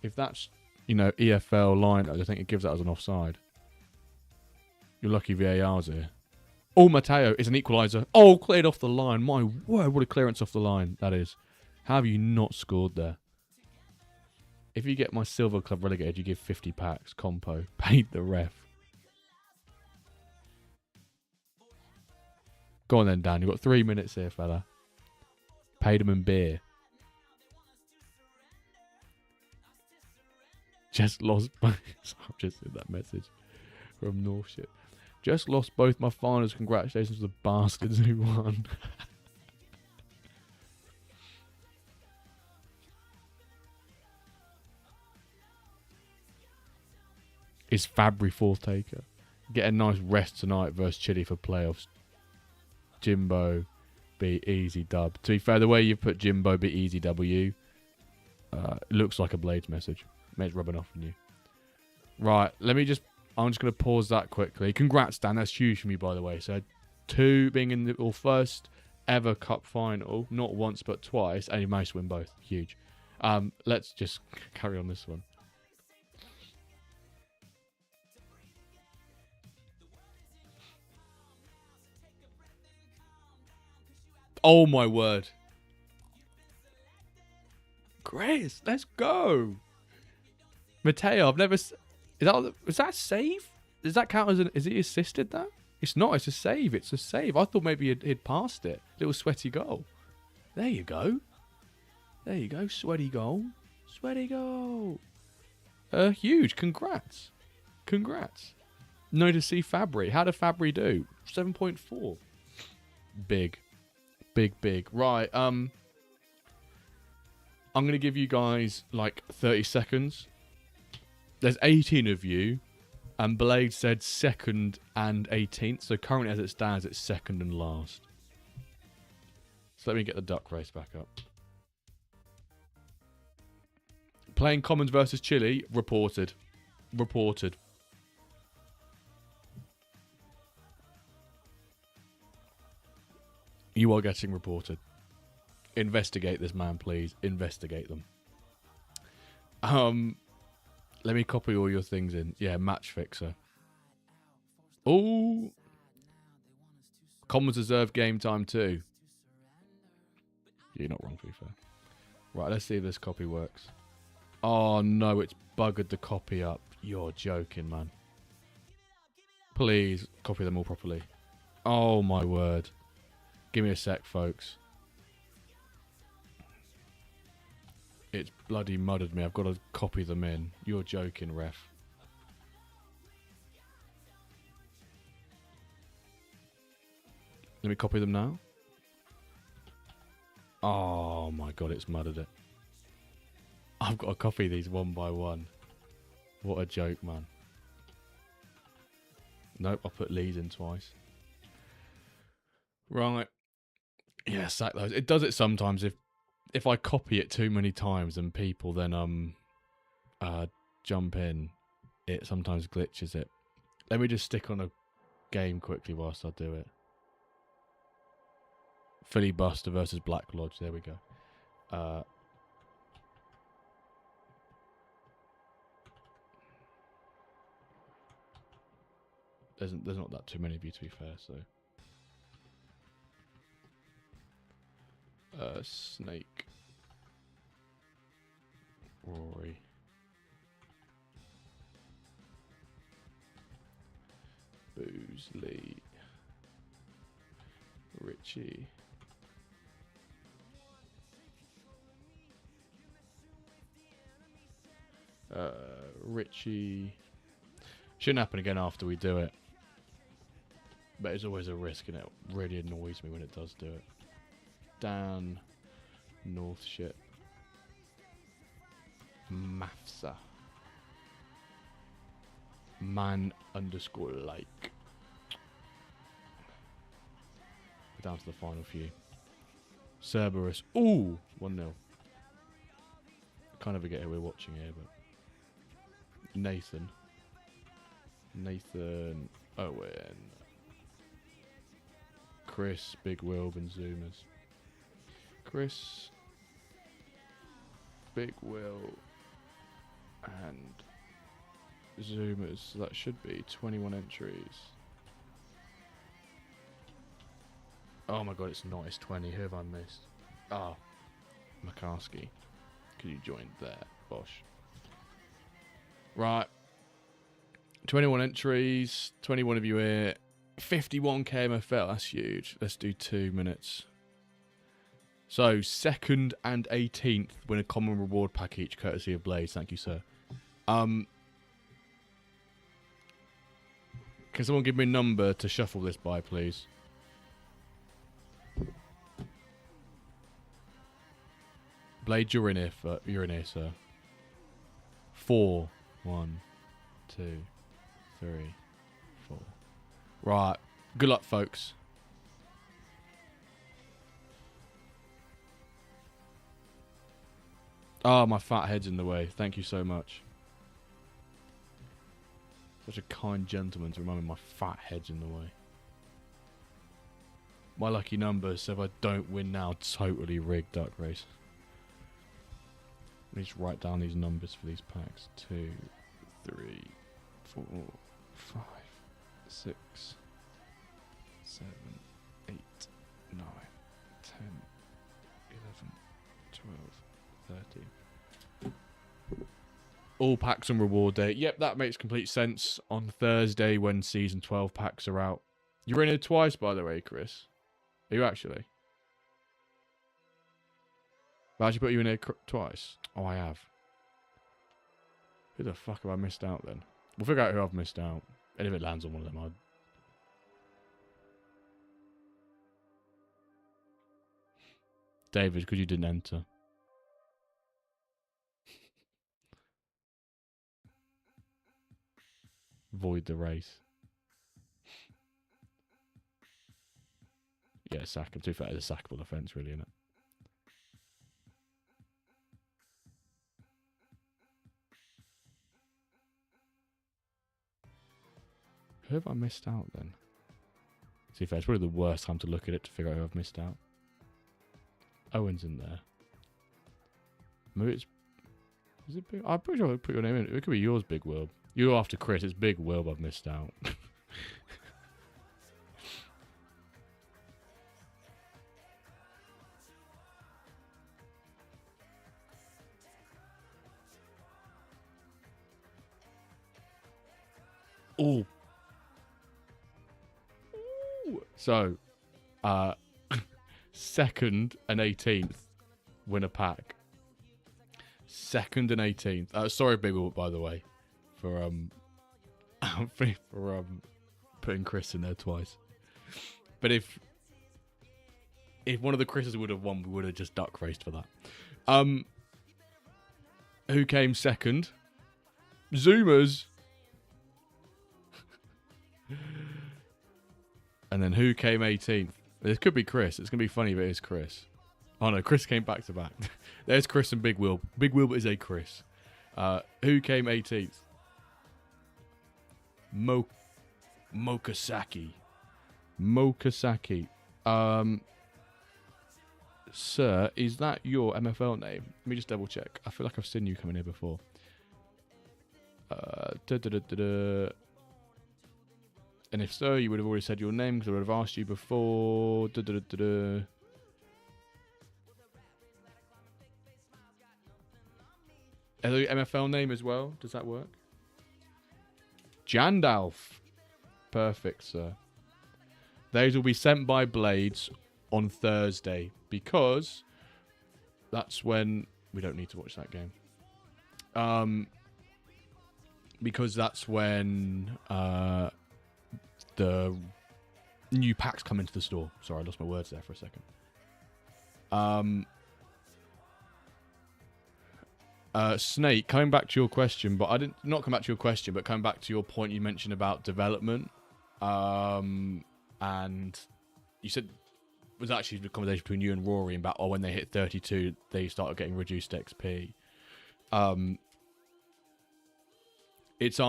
EFL line, I think it gives that as an offside. You're lucky VAR's here. Oh, Mateo is an equaliser. Oh, cleared off the line. My word, what a clearance off the line that is. How have you not scored there? If you get my silver club relegated, you give 50 packs. Compo. Paid the ref. Go on then, Dan. You've got 3 minutes here, fella. Paid him in beer. Just lost. I've just seen that message from Northshire. Just lost both my finals. Congratulations to the bastards who won. Is Fabry fourth taker? Get a nice rest tonight versus Chile for playoffs. Jimbo, be easy dub. To be fair, the way you put Jimbo, be easy W, looks like a Blades message. It's rubbing off on you. Right, I'm just going to pause that quickly. Congrats, Dan. That's huge for me, by the way. So, 2 being in the first ever cup final, not once but twice, and you managed to win both. Huge. Let's just carry on this one. Oh my word. Chris, let's go. Mateo, I've never... Is that a save? Does that count as an... Is he assisted that? It's not, it's a save. It's a save. I thought maybe he'd passed it. Little sweaty goal. There you go. There you go. Sweaty goal. Sweaty goal. Huge. Congrats. Congrats. No to see Fabry. How did Fabry do? 7.4. Big. Big. Right, I'm going to give you guys like 30 seconds. There's 18 of you, and Blade said 2nd and 18th. So currently as it stands, it's 2nd and last. So let me get the duck race back up. Playing Commons versus Chile, reported. You are getting reported. Investigate this man, please. Investigate them. Let me copy all your things in. Yeah, match fixer. Oh. Commons deserve game time too. You're not wrong, to be fair. Right, let's see if this copy works. Oh no, it's buggered the copy up. You're joking, man. Please copy them all properly. Oh my word. Give me a sec, folks. It's bloody mudded me. I've got to copy them in. You're joking, ref. Let me copy them now. Oh my god, it's mudded it. I've got to copy these one by one. What a joke, man. Nope, I'll put Lee's in twice. Right. Yeah, sack those. It does it sometimes if I copy it too many times and people then jump in, it sometimes glitches it. Let me just stick on a game quickly whilst I do it. Philly Buster versus Black Lodge. There we go. There's not that too many of you, to be fair, so. Snake. Rory. Booze Lee. Richie. Richie. Shouldn't happen again after we do it. But it's always a risk, and it really annoys me when it does do it. Dan. North ship. Mafsa. Man underscore like. Down to the final few. Cerberus. Ooh! 1-0. Kind of forget who we're watching here, but. Nathan. Owen. Chris, Big Will, and Zoomers. Chris, Big Will, and Zoomers. So that should be 21 entries. Oh my god, it's not. It's 20. Who have I missed? Ah, McCaskey. Because you joined there. Bosh. Right. 21 entries. 21 of you here. 51k MFL. That's huge. Let's do 2 minutes. So, 2nd and 18th win a common reward pack each, courtesy of Blaze. Thank you, sir. Can someone give me a number to shuffle this by, please? Blade, you're in here, sir. 4. 1, 2, 3, 4. Right. Good luck, folks. Oh, my fat head's in the way. Thank you so much. Such a kind gentleman to remind me my fat head's in the way. My lucky number, so if I don't win now, totally rigged duck race. Let me just write down these numbers for these packs. 2, 3, 4, 5, 6, 7, 8, 9, 10, 11, 12, 13. All packs on reward day. Yep, that makes complete sense. On Thursday when season 12 packs are out. You're in it twice, by the way, Chris. Are you actually? I've actually put you in here twice. Oh, I have. Who the fuck have I missed out then? We'll figure out who I've missed out. And if it lands on one of them, I'd... David, because you didn't enter. Void the race. Yeah, sack him. To be fair, it's a sackable offence, really, isn't it? Who have I missed out then? To be fair, it's probably the worst time to look at it to figure out who I've missed out. Owen's in there. Maybe it's... Is it big? I'm pretty sure I put your name in. It could be yours, Big Will. You're after Chris. It's Big Will I've missed out. Oh. So, 2nd and 18th win a pack. 2nd and 18th. Sorry, Big Will, by the way, for putting Chris in there twice. But if one of the Chris's would have won, we would have just duck raced for that. Who came 2nd? Zoomers. And then who came 18th? This could be Chris. It's going to be funny if it is Chris. Oh no, Chris came back to back. There's Chris and Big Will. Big Will is a Chris. Who came 18th? Mokasaki. Sir, is that your MFL name? Let me just double check. I feel like I've seen you coming here before. And if so, you would have already said your name because I would have asked you before. Are they MFL name as well? Does that work? Jandalf. Perfect, sir. Those will be sent by Blades on Thursday because that's when we don't need to watch that game. because that's when the new packs come into the store. Sorry, I lost my words there for a second. Snake, coming back to your question, but I didn't not come back to your question, but coming back to your point you mentioned about development, and you said it was actually the conversation between you and Rory about when they hit 32, they started getting reduced XP. It's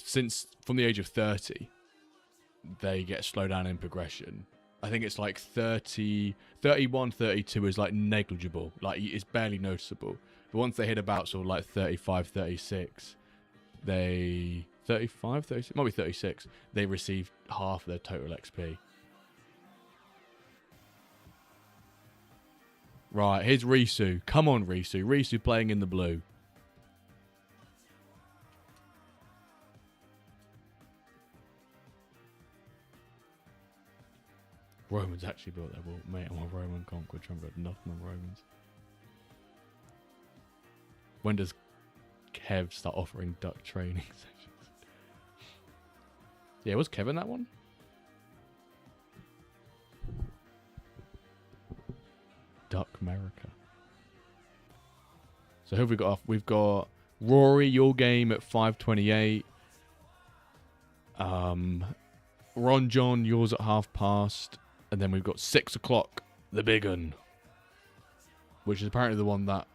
since from the age of 30, they get slowed down in progression. I think it's like 30, 31, 32 is like negligible, like it's barely noticeable. But once they hit about sort of like 35, 36, 35, 36, might be 36, they receive half their total XP. Right, here's Risu. Come on, Risu. Risu playing in the blue. Romans actually built their wall. Mate, I'm a Roman conqueror. Trump got nothing on Romans. When does Kev start offering duck training sessions? Yeah, was Kevin that one? Duck America. So who have we got off? We've got Rory, your game at 5:28. Ron John, yours at past. And then we've got 6 o'clock, the big un. Which is apparently the one that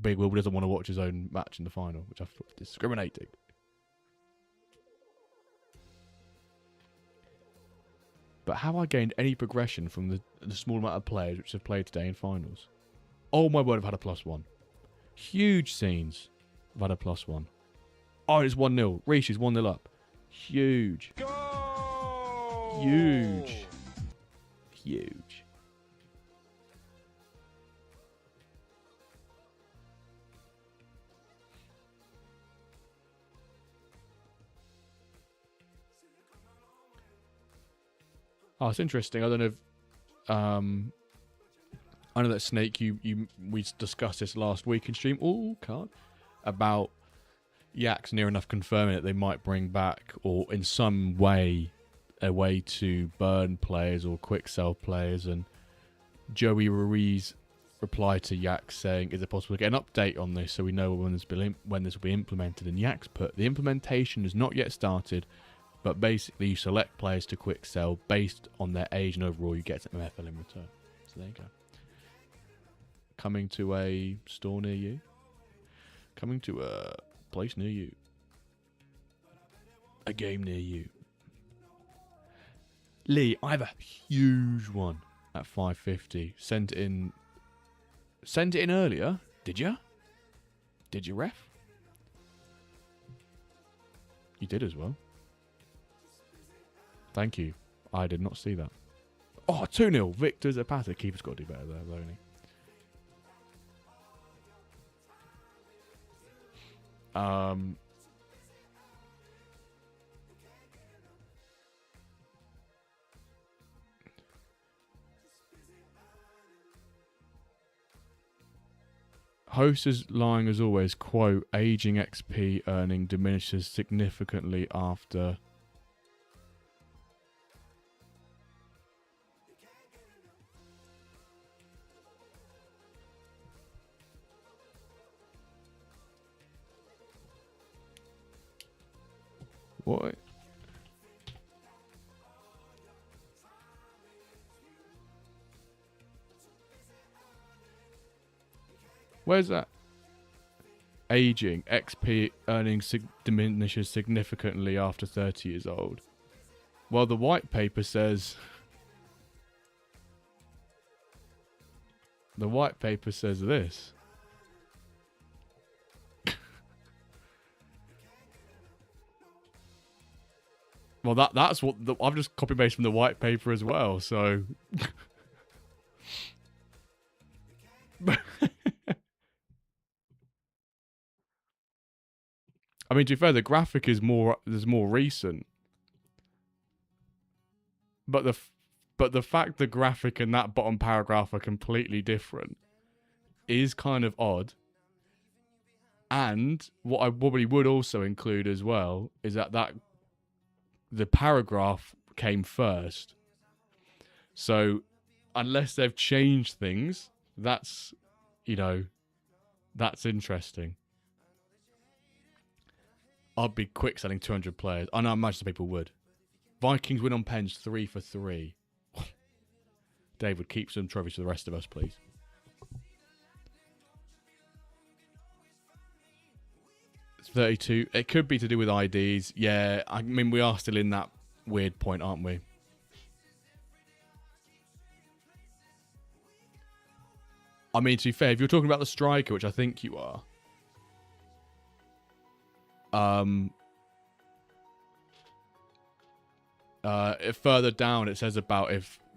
Big Will doesn't want to watch his own match in the final, which I thought was discriminating. But have I gained any progression from the small amount of players which have played today in finals? Oh my word, I've had a +1. Huge scenes. I've had a +1. Oh, it's 1-0. Reach is 1-0 up. Huge. Go! Huge. Huge. Oh, it's interesting. I don't know if I know that Snake, we discussed this last week in stream. Oh, card about Yaks near enough confirming that they might bring back, or in some way, a way to burn players or quick sell players. And Joey Ruiz replied to Yaks saying, "Is it possible to get an update on this so we know when this will be implemented?" And Yaks put, "The implementation has not yet started, but basically you select players to quick sell based on their age, and overall you get an MFL in return." So there you go. Coming to a store near you. Coming to a place near you. A game near you. Lee, I have a huge one at 550. Sent it in earlier. Did you? Did you, ref? You did as well. Thank you. I did not see that. Oh, 2-0. Victor Zapata. Keeper's got to do better there, hasn't he? Host is lying as always. Quote, aging XP earning diminishes significantly after... What? Where's that? Aging. XP earning diminishes significantly after 30 years old. Well, the white paper says... The white paper says this. Well, that's what... I've just copy-pasted from the white paper as well, so... I mean, to be fair, the graphic is more recent, but the fact the graphic and that bottom paragraph are completely different is kind of odd. And what I probably would also include as well is that the paragraph came first. So unless they've changed things, that's interesting. I'd be quick selling 200 players. I know, I imagine some people would. Vikings win on pens 3-for-3. David, keep some trophies for the rest of us, please. It's 32. It could be to do with IDs. Yeah, I mean, we are still in that weird point, aren't we? I mean, to be fair, if you're talking about the striker, which I think you are, further down it says about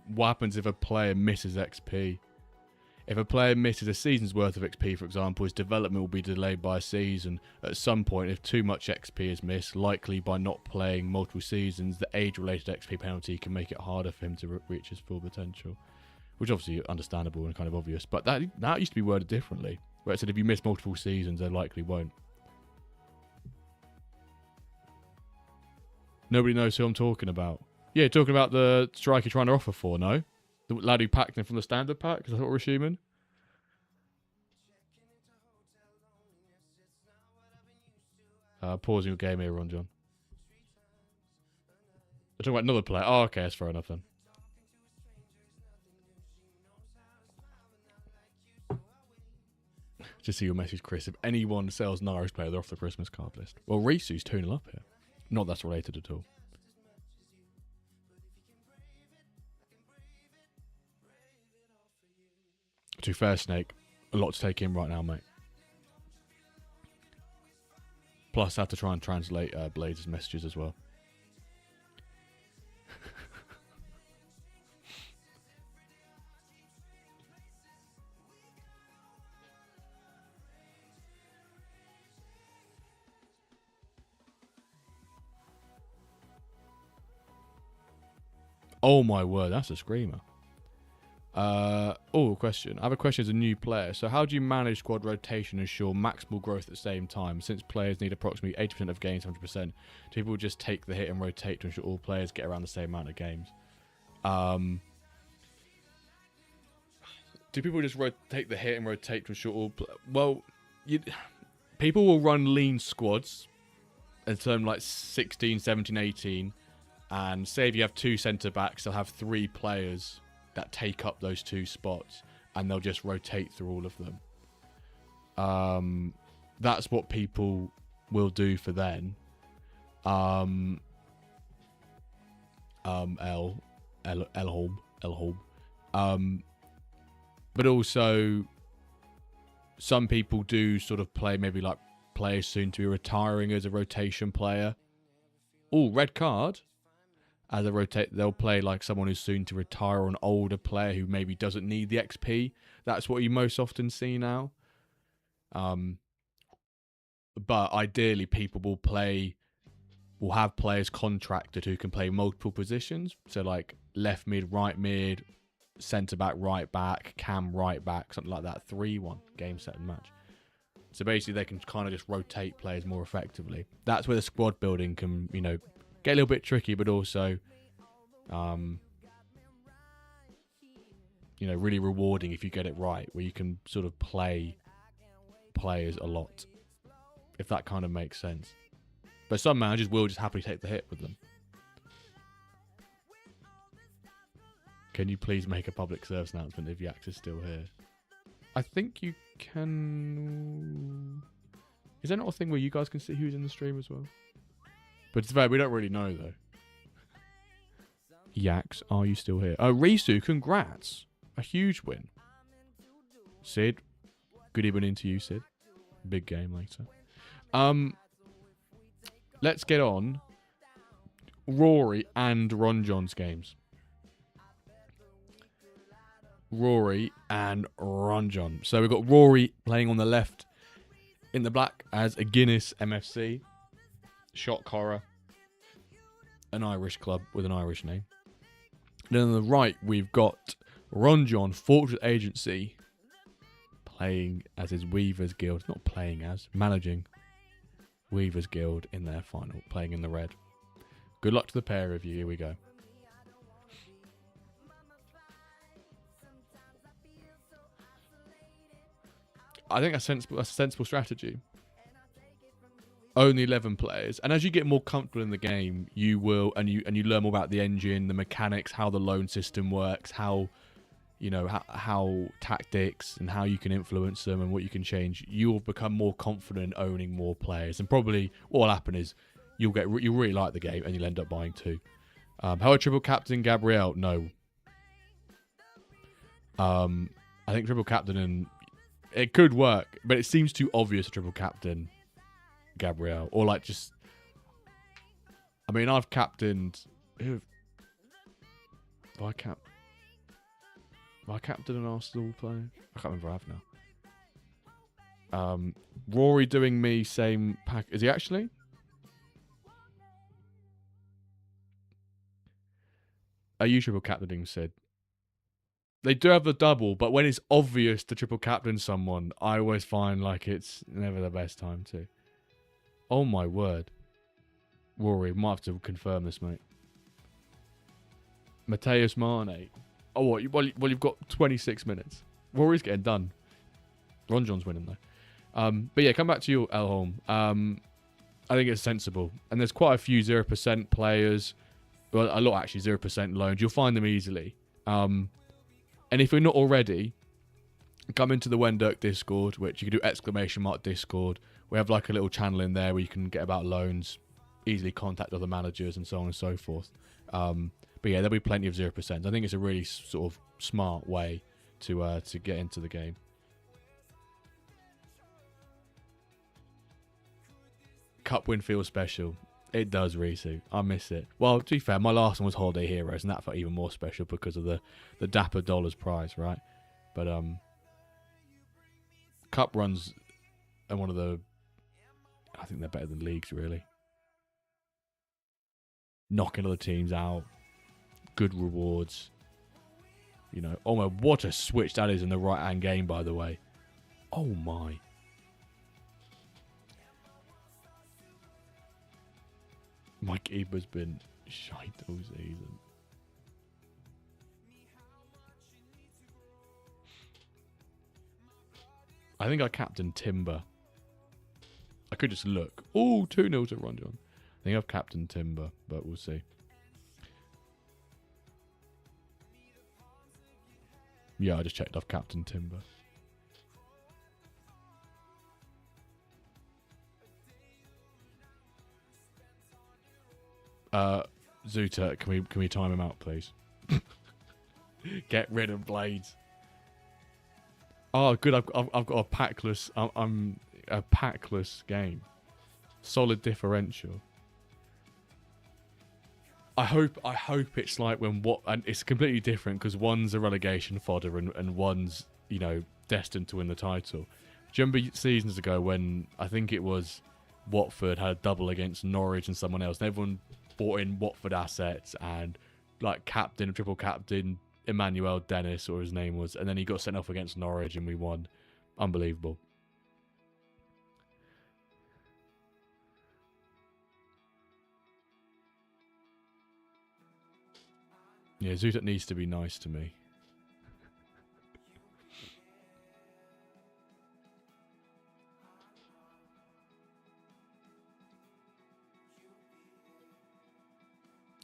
what happens if a player misses XP. If a player misses a season's worth of XP, for example, his development will be delayed by a season. At some point, if too much XP is missed, likely by not playing multiple seasons, the age-related XP penalty can make it harder for him to reach his full potential. Which obviously understandable and kind of obvious. But that used to be worded differently. Where it said if you miss multiple seasons, they likely won't. Nobody knows who I'm talking about. Yeah, talking about the striker trying to offer for, no? The lad who packed him from the standard pack? Is that what we're assuming? Pausing your game here, Ron John. They're talking about another player. Oh, okay, that's fair enough then. Just see your message, Chris. If anyone sells an Irish player, they're off the Christmas card list. Well, Risu's 2-0 up here. Not that's related at all. To be fair, Snake, a lot to take in right now, mate. Plus, I have to try and translate Blaze's messages as well. Oh my word, that's a screamer. Question. I have a question as a new player. So how do you manage squad rotation and ensure maximal growth at the same time? Since players need approximately 80% of games, 100%, do people just take the hit and rotate to ensure all players get around the same amount of games? Do people just take the hit and rotate to ensure all... people will run lean squads in terms like 16, 17, 18. And say if you have 2 centre-backs, they'll have 3 players that take up those 2 spots. And they'll just rotate through all of them. That's what people will do for then. Elholm. But also, some people do sort of play maybe like players soon to be retiring as a rotation player. Oh, red card. As a rotate, they'll play like someone who's soon to retire or an older player who maybe doesn't need the XP. That's what you most often see now. But ideally, people will have players contracted who can play multiple positions. So like left mid, right mid, centre back, right back, cam, right back, something like that. 3-1 game, set and match. So basically, they can kind of just rotate players more effectively. That's where the squad building can, get a little bit tricky, but also, really rewarding if you get it right, where you can sort of play players a lot, if that kind of makes sense. But some managers will just happily take the hit with them. Can you please make a public service announcement if Yax is still here? I think you can... Is there not a thing where you guys can see who's in the stream as well? But it's fair, we don't really know, though. Yax, are you still here? Oh, Risu, congrats. A huge win. Sid, good evening to you, Sid. Big game later. Let's get on Rory and Ron John's games. Rory and Ron John. So we've got Rory playing on the left in the black as a Guinness MFC. Shock horror. An Irish club with an Irish name. Then on the right, we've got Ron John, Fortress Agency, playing as his Weavers Guild. Not playing as, managing Weavers Guild in their final, playing in the red. Good luck to the pair of you. Here we go. I think that's a sensible strategy. Only 11 players, and as you get more comfortable in the game, you will, and you learn more about the engine, the mechanics, how the loan system works, how tactics and how you can influence them and what you can change. You'll become more confident owning more players, and probably what will happen is you'll really like the game and you'll end up buying two. How a triple captain Gabriel? No. I think triple captain, and it could work, but it seems too obvious a triple captain Gabriel, or like just, I mean, I've captained, have I captained an Arsenal player? I can't remember. I have now. Rory doing me same pack. Is he actually? Are you triple captaining Sid? They do have the double, but when it's obvious to triple captain someone, I always find like it's never the best time to. Oh my word. Rory, might have to confirm this, mate. Mateus Mane. Oh, what? Well, you've got 26 minutes. Rory's getting done. Ron John's winning, though. But yeah, come back to you, Elholm. I think it's sensible. And there's quite a few 0% players. Well, a lot, actually, 0% loans. You'll find them easily. And if you're not already, come into the WenDirk Discord, which you can do !Discord. We have like a little channel in there where you can get about loans, easily contact other managers and so on and so forth. But yeah, there'll be plenty of 0%. I think it's a really sort of smart way to get into the game. Cup win feels special. It does, Risu. I miss it. Well, to be fair, my last one was Holiday Heroes, and that felt even more special because of the Dapper Dollars prize, right? But Cup runs are one of the, I think they're better than leagues, really. Knocking other teams out. Good rewards. You know, oh my, what a switch that is in the right-hand game, by the way. Oh my. My keeper's been shite all season. I think I captained Timber. I could just look. Oh, 2-0 to Ron John. I think I've captained Timber, but we'll see. Yeah, I just checked. I've captained Timber. Zuta, can we time him out, please? Get rid of Blades. Oh, good. I've got a packless. I'm a packless game. Solid differential. I hope it's like when and it's completely different because one's a relegation fodder and one's, you know, destined to win the title. Do you remember seasons ago when I think it was Watford had a double against Norwich and someone else, and everyone bought in Watford assets and like captain, triple captain Emmanuel Dennis, or his name was, and then he got sent off against Norwich and we won. Unbelievable. Yeah, Zutat needs to be nice to me.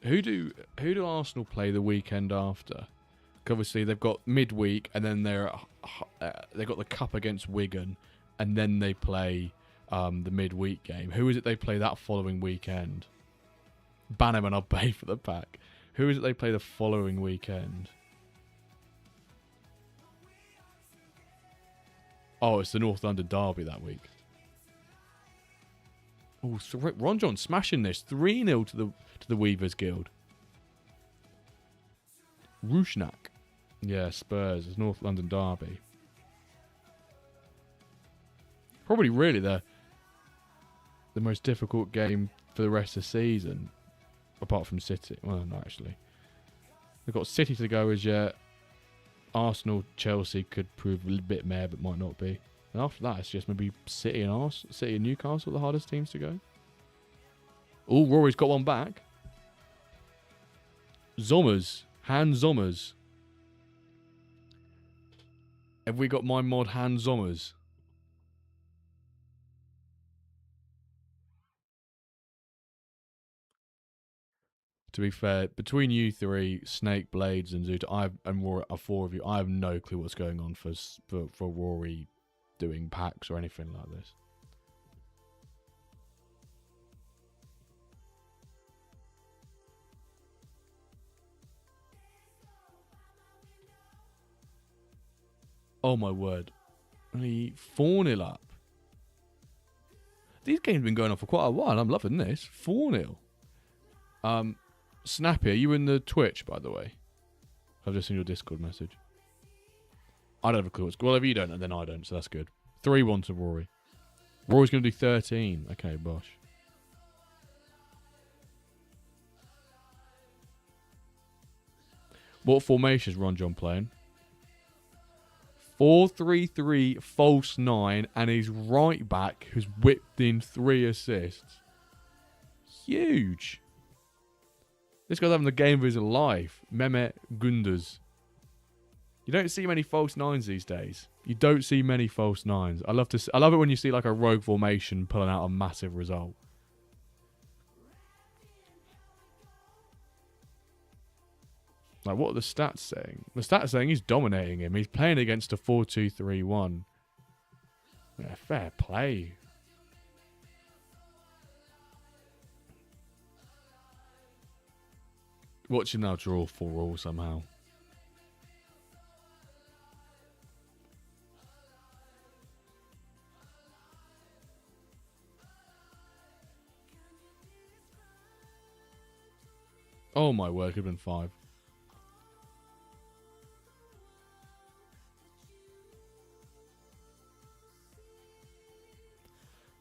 Who do Arsenal play the weekend after? Obviously, they've got midweek, and then they've got the cup against Wigan, and then they play the midweek game. Who is it they play that following weekend? Bannerman, I'll pay for the pack. Who is it they play the following weekend? Oh, it's the North London derby that week. Oh, so Ron John smashing this 3-0 to the Weavers Guild. Rushnak. Yeah, Spurs. It's North London derby. Probably really the most difficult game for the rest of the season. Apart from City. Well, no, actually. They've got City to go as yet. Arsenal, Chelsea could prove a little bit meh, but might not be. And after that, it's just maybe City and Newcastle, the hardest teams to go. Oh, Rory's got one back. Hans Zommers. Have we got my mod Hans Zommers? To be fair, between you three, Snake, Blades, and Zuta, and Rory, four of you, I have no clue what's going on for Rory doing packs or anything like this. Oh my word. Only 4-0 up. These games have been going on for quite a while. I'm loving this. 4-0. Snappy, are you in the Twitch, by the way? I've just seen your Discord message. I don't have a clue what's... Well, if you don't, and then I don't, so that's good. 3-1 to Rory. Rory's going to do 13. Okay, bosh. What formation is Ron John playing? 4-3-3, false 9, and his right back has whipped in 3 assists. Huge. This guy's having the game of his life. Mehmet Gunduz. You don't see many false 9s these days. You don't see many false 9s. I love it when you see like a rogue formation pulling out a massive result. Like, what are the stats saying? The stats saying he's dominating him. He's playing against a 4-2-3-1. Yeah, fair play. Watch him now draw 4-4 somehow. Oh my word, could have been 5.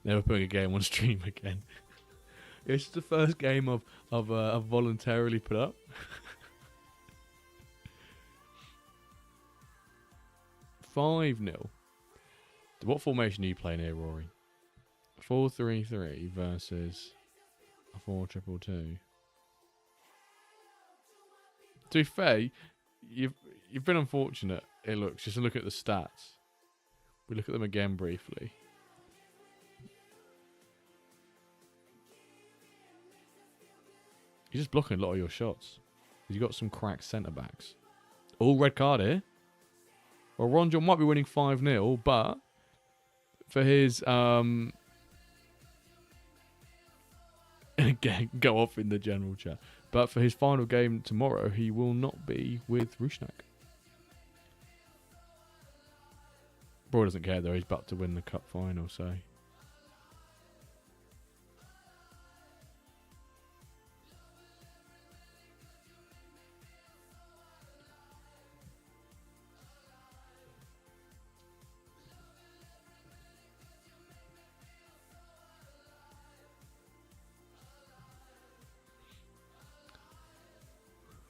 Never putting a game on stream again. It's the first game I've voluntarily put up. 5-0. What formation are you playing here, Rory? 4-3-3 versus a 4-2-2. To be fair, you've been unfortunate. It looks, just to look at the stats. We look at them again briefly. You're just blocking a lot of your shots. You've got some cracked centre backs. All red card here. Well, Ron John might be winning 5-0, but for his again, go off in the general chat. But for his final game tomorrow, he will not be with Rusnak. Bro doesn't care though. He's about to win the cup final, so.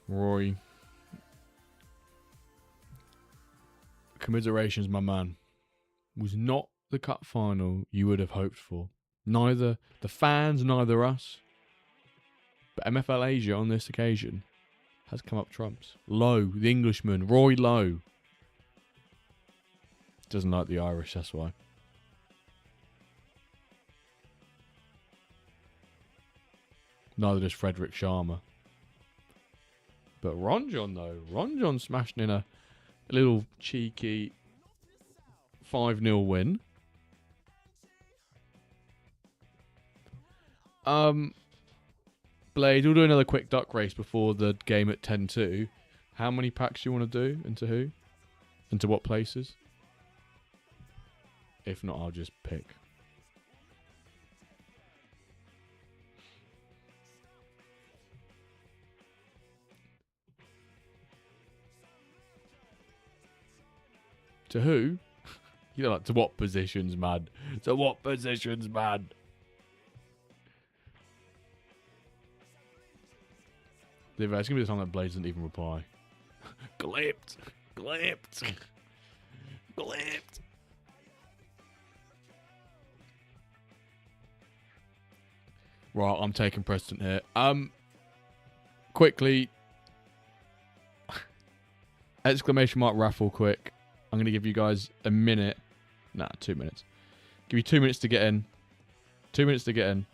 Roy. Commiserations, my man. Was not the cup final you would have hoped for. Neither the fans, neither us. But MFL Asia on this occasion has come up trumps. Lowe, the Englishman, Roy Lowe. Doesn't like the Irish, that's why. Neither does Frederick Sharma. But Ron John, though. Ron John smashed in a little cheeky 5-0 win. Blade, we'll do another quick duck race before the game at 10-2. How many packs do you want to do? Into who? Into what places? If not, I'll just pick. To who? You know, like, to what positions, man? To what positions, man? It's going to be the time that Blade doesn't even reply. Clipped. Clipped. Clipped. Right, I'm taking precedent here. Quickly. Exclamation mark raffle quick. I'm going to give you guys a minute. Nah, 2 minutes. Give you 2 minutes to get in. 2 minutes to get in.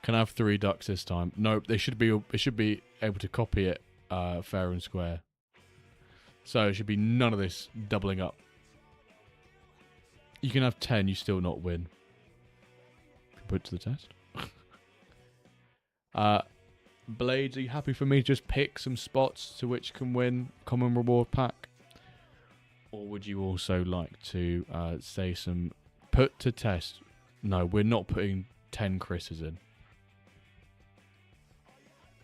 Can I have 3 ducks this time? Nope. They should be able to copy it fair and square. So it should be none of this doubling up. You can have 10, you still not win. Put it to the test. Blades, are you happy for me to just pick some spots to which can win common reward pack? Or would you also like to say some put to test? No, we're not putting 10 Chris's in.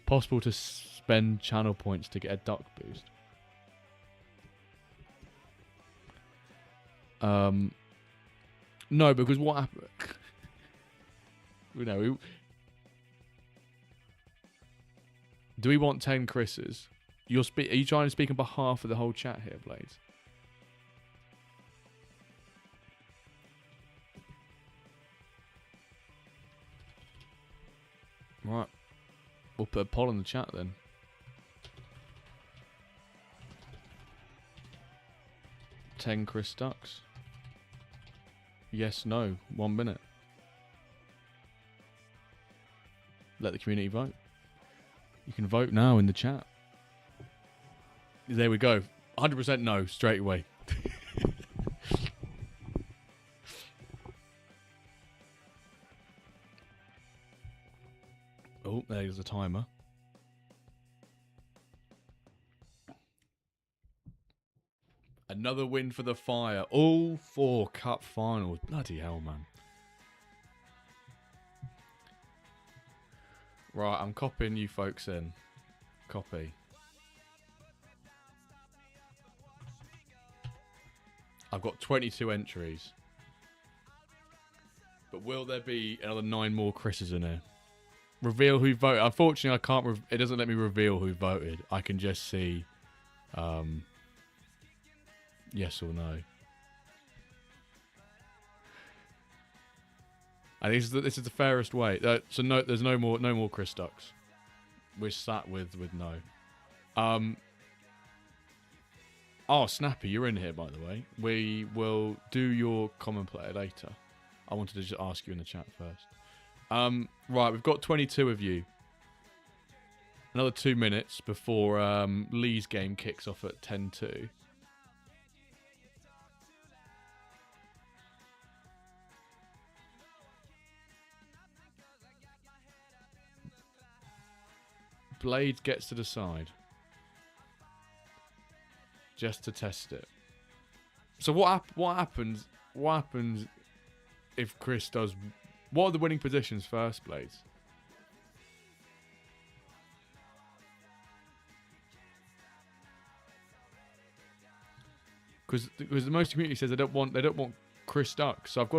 Possible to spend channel points to get a duck boost. No, because what happened? Do we want 10 Chris's? Are you trying to speak on behalf of the whole chat here, Blades? Right. We'll put a poll in the chat then. Ten Chris Ducks. Yes, no. 1 minute. Let the community vote. You can vote now in the chat. There we go. 100% no, straight away. Oh, there's the timer. Another win for the Fire. All 4 cup finals. Bloody hell, man. Right, I'm copying you folks in. Copy. I've got 22 entries. But will there be another 9 more Chris's in here? Reveal who voted. Unfortunately, I can't. It doesn't let me reveal who voted. I can just see yes or no. I think this is the fairest way. So no, there's no more Chris Ducks. We're sat with no. Oh, Snappy, you're in here, by the way. We will do your common player later. I wanted to just ask you in the chat first. Right, we've got 22 of you. Another 2 minutes before Lee's game kicks off at 10-2. Blades gets to decide. Just to test it. So what happens? What happens if Chris does? What are the winning positions first, Blades? Because the most community says they don't want Chris Duck. So I've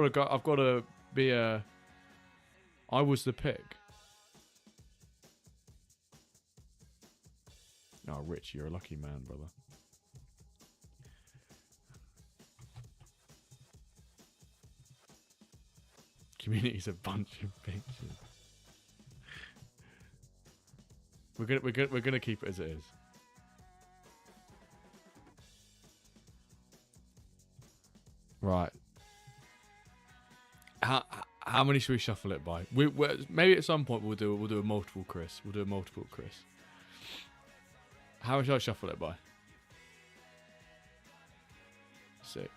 got to be a. I was the pick. Oh, Rich, you're a lucky man, brother. Community's a bunch of bitches. We're gonna keep it as it is. Right. How many should we shuffle it by? Maybe at some point we'll do a multiple Chris. We'll do a multiple Chris. How should I shuffle it by? 6,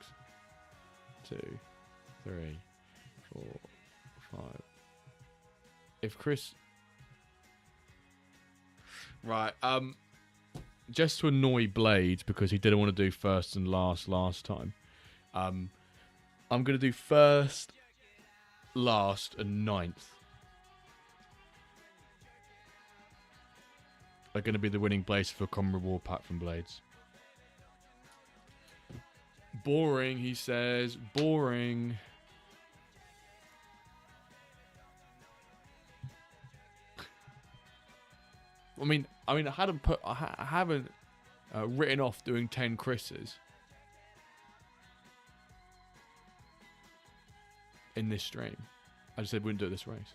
2, 3, 4, 5. If Chris, right, just to annoy Blades because he didn't want to do first and last time. I'm going to do first, last, and ninth. Are going to be the winning place for a common reward pack from Blades. Boring, he says. Boring. I mean, I haven't written off doing 10 Chris's in this stream. I just said we wouldn't do it this race.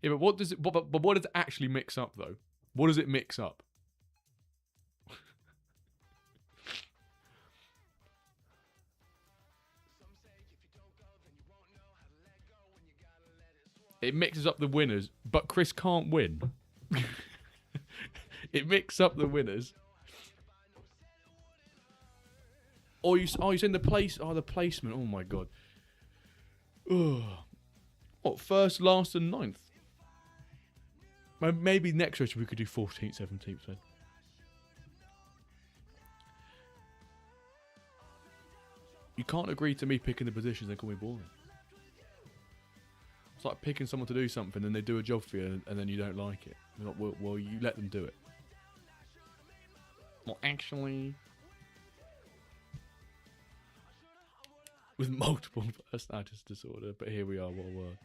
Yeah, but what does it? But what does it actually mix up though? What does it mix up? It mixes up the winners, but Chris can't win. It mixes up the winners. Or you're saying the place? Oh, the placement. Oh my god. Ugh. What? First, last, and ninth. Maybe next race we could do 14th, 17th then. You can't agree to me picking the positions and call me boring. It's like picking someone to do something and they do a job for you and then you don't like it. You're like, well, you let them do it. Well, actually... With multiple personality disorder, but here we are, what a word.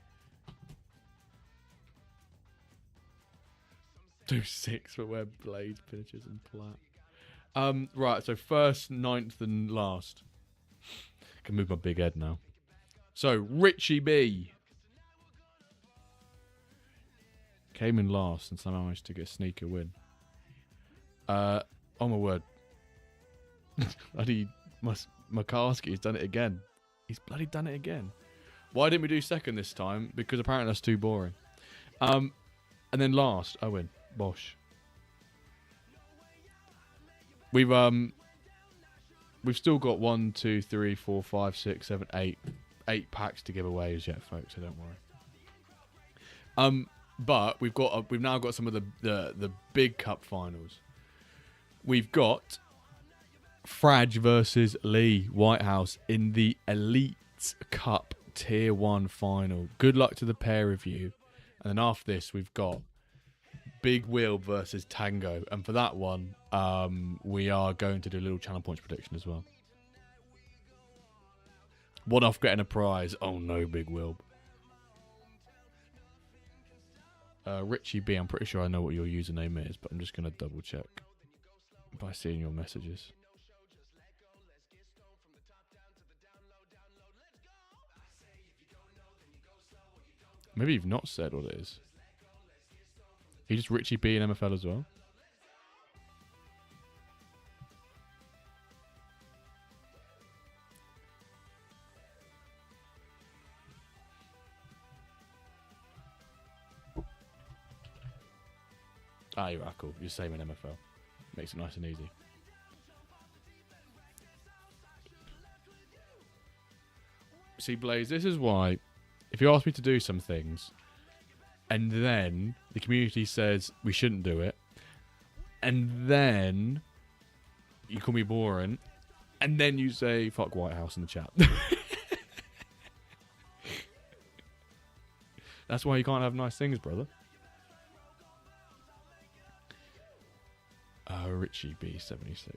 Do 6 for where Blade finishes and plat. Right, so first, ninth, and last. Can move my big head now. So, Richie B. Came in last and somehow managed to get a sneaker win. Oh my word. Makarski has done it again. He's bloody done it again. Why didn't we do second this time? Because apparently that's too boring. And then last, Owen. Bosh. We've still got 1, 2, 3, 4, 5, 6, 7, 8 packs to give away as yet, folks. So don't worry. But we've now got some of the big cup finals. We've got Fraj versus Lee Whitehouse in the Elite Cup Tier 1 final. Good luck to the pair of you. And then after this, we've got Big Wheel versus Tango. And for that one, we are going to do a little channel points prediction as well. One off getting a prize. Oh no, Big Wheel. Richie B, I'm pretty sure I know what your username is, but I'm just going to double check by seeing your messages. Maybe you've not said what it is. Are you just Richie B in MFL as well? Ah, you're right, cool. You're the same in MFL. Makes it nice and easy. See, Blaze, this is why, if you ask me to do some things, and then the community says we shouldn't do it, and then you call me boring, and then you say fuck Whitehouse in the chat. That's why you can't have nice things, brother. Richie B76.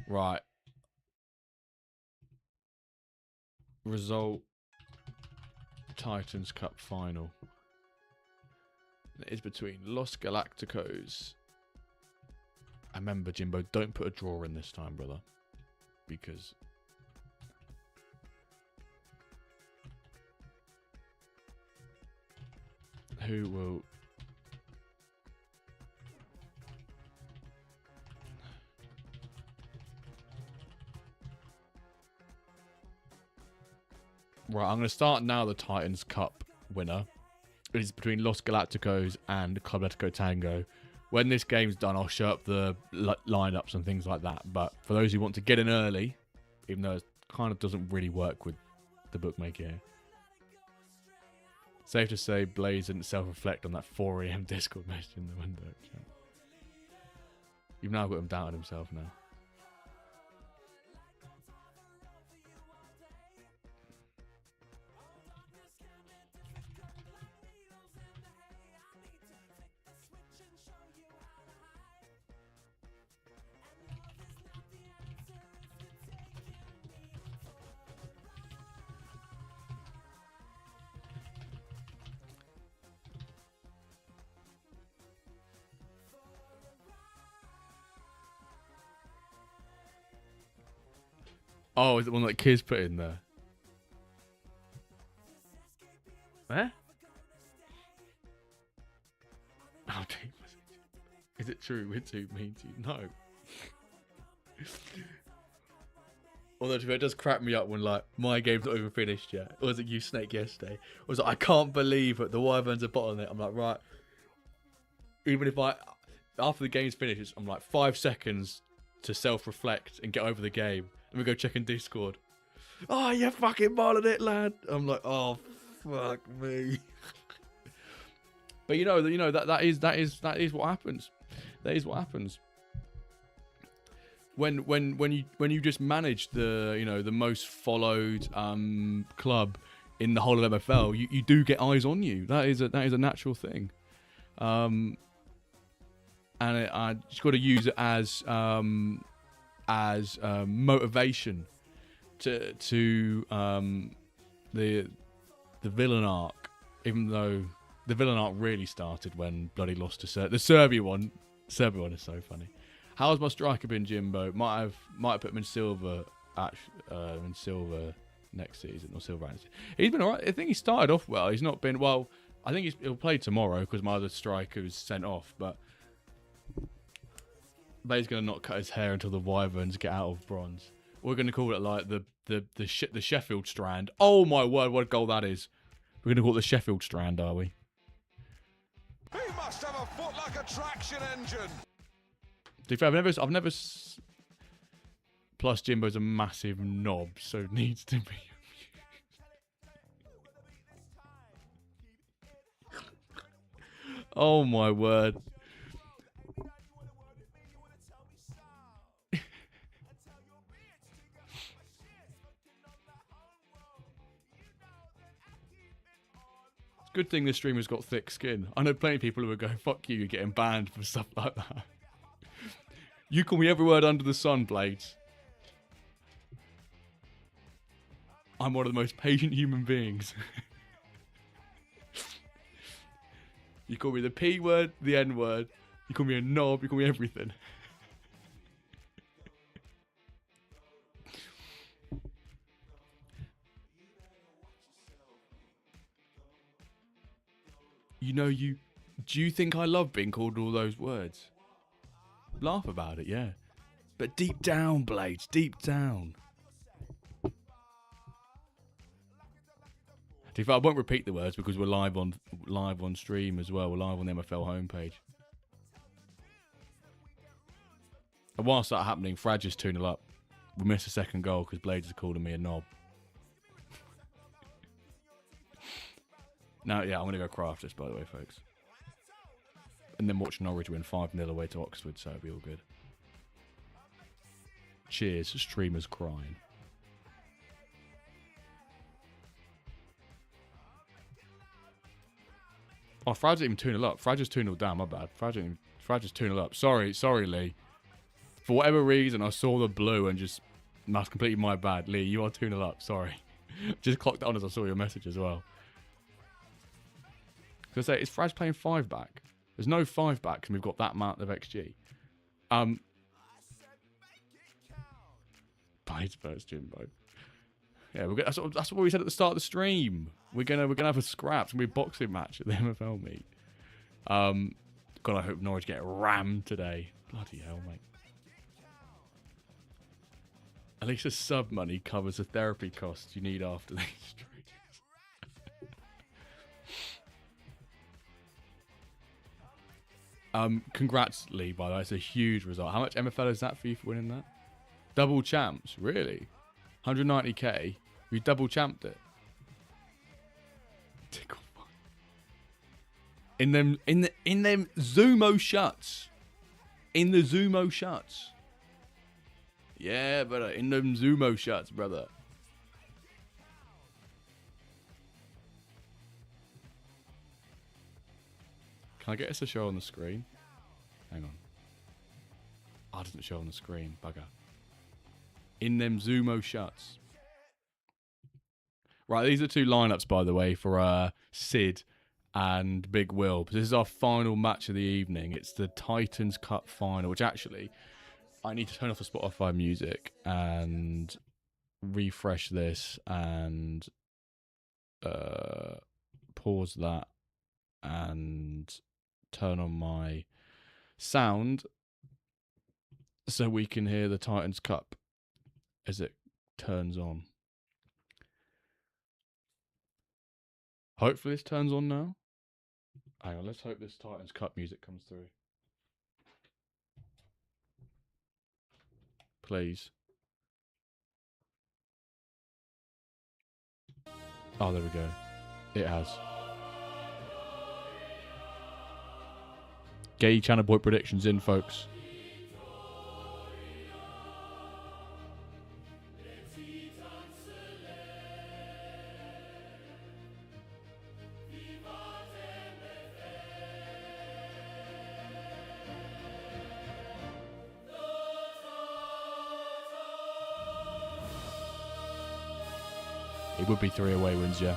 Right. Result. Titans Cup final. It is between Los Galacticos. And remember, Jimbo, don't put a draw in this time, brother. Because... who will... Right, I'm going to start now the Titans Cup winner. It is between Los Galacticos and Club Atletico Tango. When this game's done, I'll show up the lineups and things like that. But for those who want to get in early, even though it kind of doesn't really work with the bookmaker here. Safe to say, Blaze didn't self-reflect on that 4 AM Discord message in the WenDirk chat. You've now got him doubting himself now. Oh, is it one that kids put in there? Where? Oh, deep. Is it true? We're too mean to you? No. Although to be fair, it does crack me up when like my game's not even finished yet. Or was it you, Snake, yesterday? I was like, I can't believe it. The Wyverns are bottling it. I'm like, right. Even if after the game's finished, I'm like 5 seconds to self-reflect and get over the game. And we go check in Discord. Oh, you fucking bottling it, lad. I'm like, oh, fuck me. But you know that is what happens. That is what happens. When you just manage the the most followed club in the whole of MFL, you do get eyes on you. That is a natural thing. And I just got to use it as motivation to the villain arc, even though the villain arc really started when Bloody lost to the Serbia one. Serbia one is so funny. How's my striker been, Jimbo? Might have put him in silver next season or silver. He's been alright. I think he started off well. He's not been well. I think he'll play tomorrow because my other striker was sent off, but. He's gonna not cut his hair until the Wyverns get out of bronze. We're gonna call it like the Sheffield Strand. Oh my word, what a goal that is! We're gonna call it the Sheffield Strand, are we? He must have a foot like a traction engine. To be fair, I've never. Plus, Jimbo's a massive knob, so needs to be. Oh my word. Good thing this streamer's got thick skin. I know plenty of people who are going, fuck you, you're getting banned for stuff like that. You call me every word under the sun, Blades. I'm one of the most patient human beings. You call me the P word, the N word. You call me a knob, you call me everything. Do you think I love being called all those words? Laugh about it, yeah. But deep down, Blades, deep down. In fact, I won't repeat the words because we're live on stream as well. We're live on the MFL homepage. And whilst that happening, Frag is 2-0 up. We missed a second goal because Blades is calling me a knob. Now, yeah, I'm going to go craft this, by the way, folks. And then watch Norwich win 5-0 away to Oxford, so it'll be all good. Cheers, streamers crying. Oh, Frag's even 2-0 up. Frag is 2-0 down, my bad. Frag is 2-0 up. Sorry, Lee. For whatever reason, I saw the blue and just... That's completely my bad. Lee, you are 2-0 up. Sorry. Just clocked on as I saw your message as well. Because I say, is Frag playing 5-back? There's no 5-back and we've got that amount of XG. Blades first, Jimbo. Yeah, that's what we said at the start of the stream. We're gonna have a scrap. It's gonna be a boxing match at the MFL meet. God, I hope Norwich get rammed today. Bloody hell, mate. At least the sub money covers the therapy costs you need after these streams. Congrats, Lee, by the way. It's a huge result. How much MFL is that for you for winning that? Double champs, really? 190k. We double champed it. Tickle. In them Zumo shuts. In the Zumo shuts. Yeah, brother. In them Zumo shuts, brother. Can I get us to show on the screen? Hang on. Oh, it doesn't show on the screen. Bugger. In them Zumo shuts. Right, these are two lineups, by the way, for Sid and Big Will. This is our final match of the evening. It's the Titans Cup final, which actually, I need to turn off the Spotify music and refresh this and pause that and turn on my sound so we can hear the Titans Cup as it turns on. Hopefully this turns on now. Hang on, let's hope this Titans Cup music comes through. Please. Oh, there we go. It has. Get your channel boy predictions in, folks. It would be 3 away wins, yeah.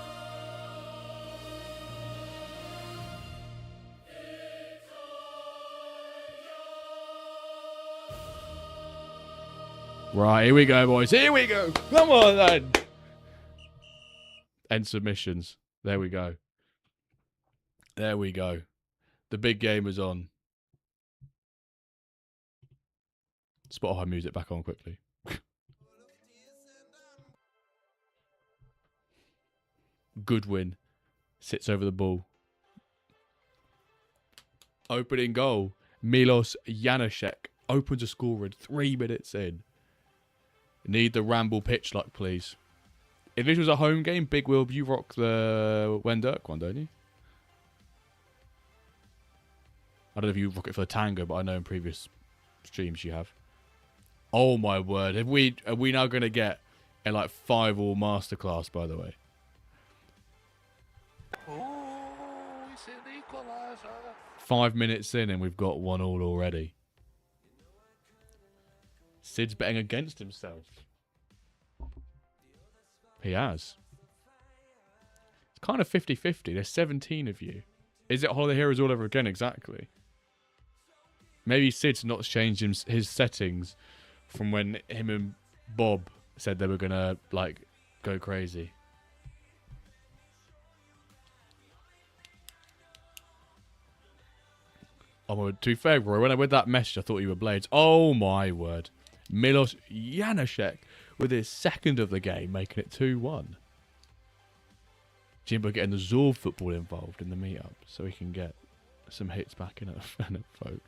Right, here we go, boys. Here we go. Come on, then. End submissions. There we go. There we go. The big game is on. Spotify music back on quickly. Goodwin sits over the ball. Opening goal. Milos Janaszek opens a scorer 3 minutes in. Need the Ramble pitch luck, please. If this was a home game, Big Will, you rock the WenDirk one, don't you? I don't know if you rock it for the Tango, but I know in previous streams you have. Oh my word. Are we now going to get a like 5-all masterclass, by the way? Oh, it's an equaliser. 5 minutes in and we've got 1-all already. Sid's betting against himself. He has. It's kind of 50-50. There's 17 of you. Is it Holiday Heroes all over again? Exactly. Maybe Sid's not changed his settings from when him and Bob said they were going to, like, go crazy. Oh, to be fair, Roy, when I read that message, I thought you were Blades. Oh, my word. Milos Janaszek with his second of the game, making it 2-1. Jimbo getting the Zorb football involved in the meetup so he can get some hits back in at folk.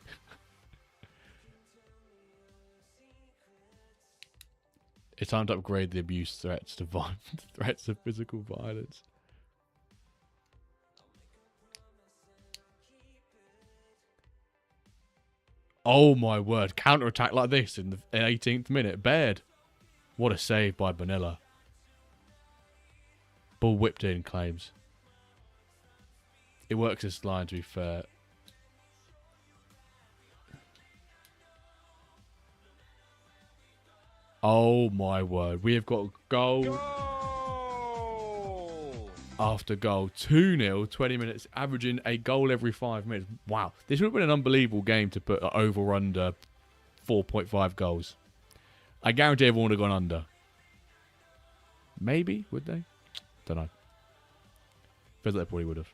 It's time to upgrade the abuse threats to threats of physical violence. Oh my word, counter-attack like this in the 18th minute. Baird. What a save by Bonilla. Ball whipped in, claims. It works this line, to be fair. Oh my word. We have got goal after goal. 2-0, 20 minutes, averaging a goal every 5 minutes. Wow. This would have been an unbelievable game to put over or under 4.5 goals. I guarantee everyone would have gone under. Maybe, would they? Don't know. Feels like they probably would have.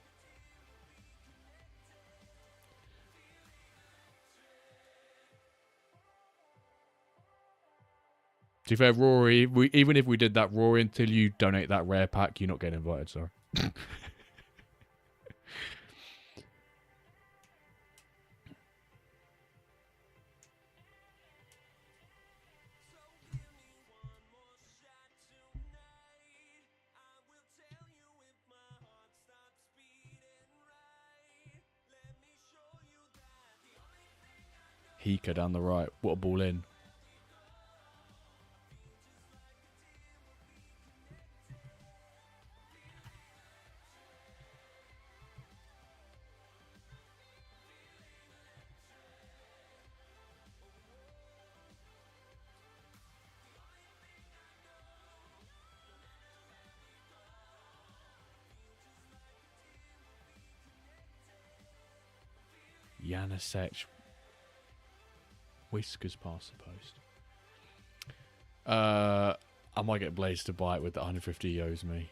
To be fair, Rory, even if we did that, Rory, until you donate that rare pack, you're not getting invited, sorry. Hika down the right. What a ball in. Janusek. Whiskers past the post. I might get Blaze to bite with the 150 he owes me.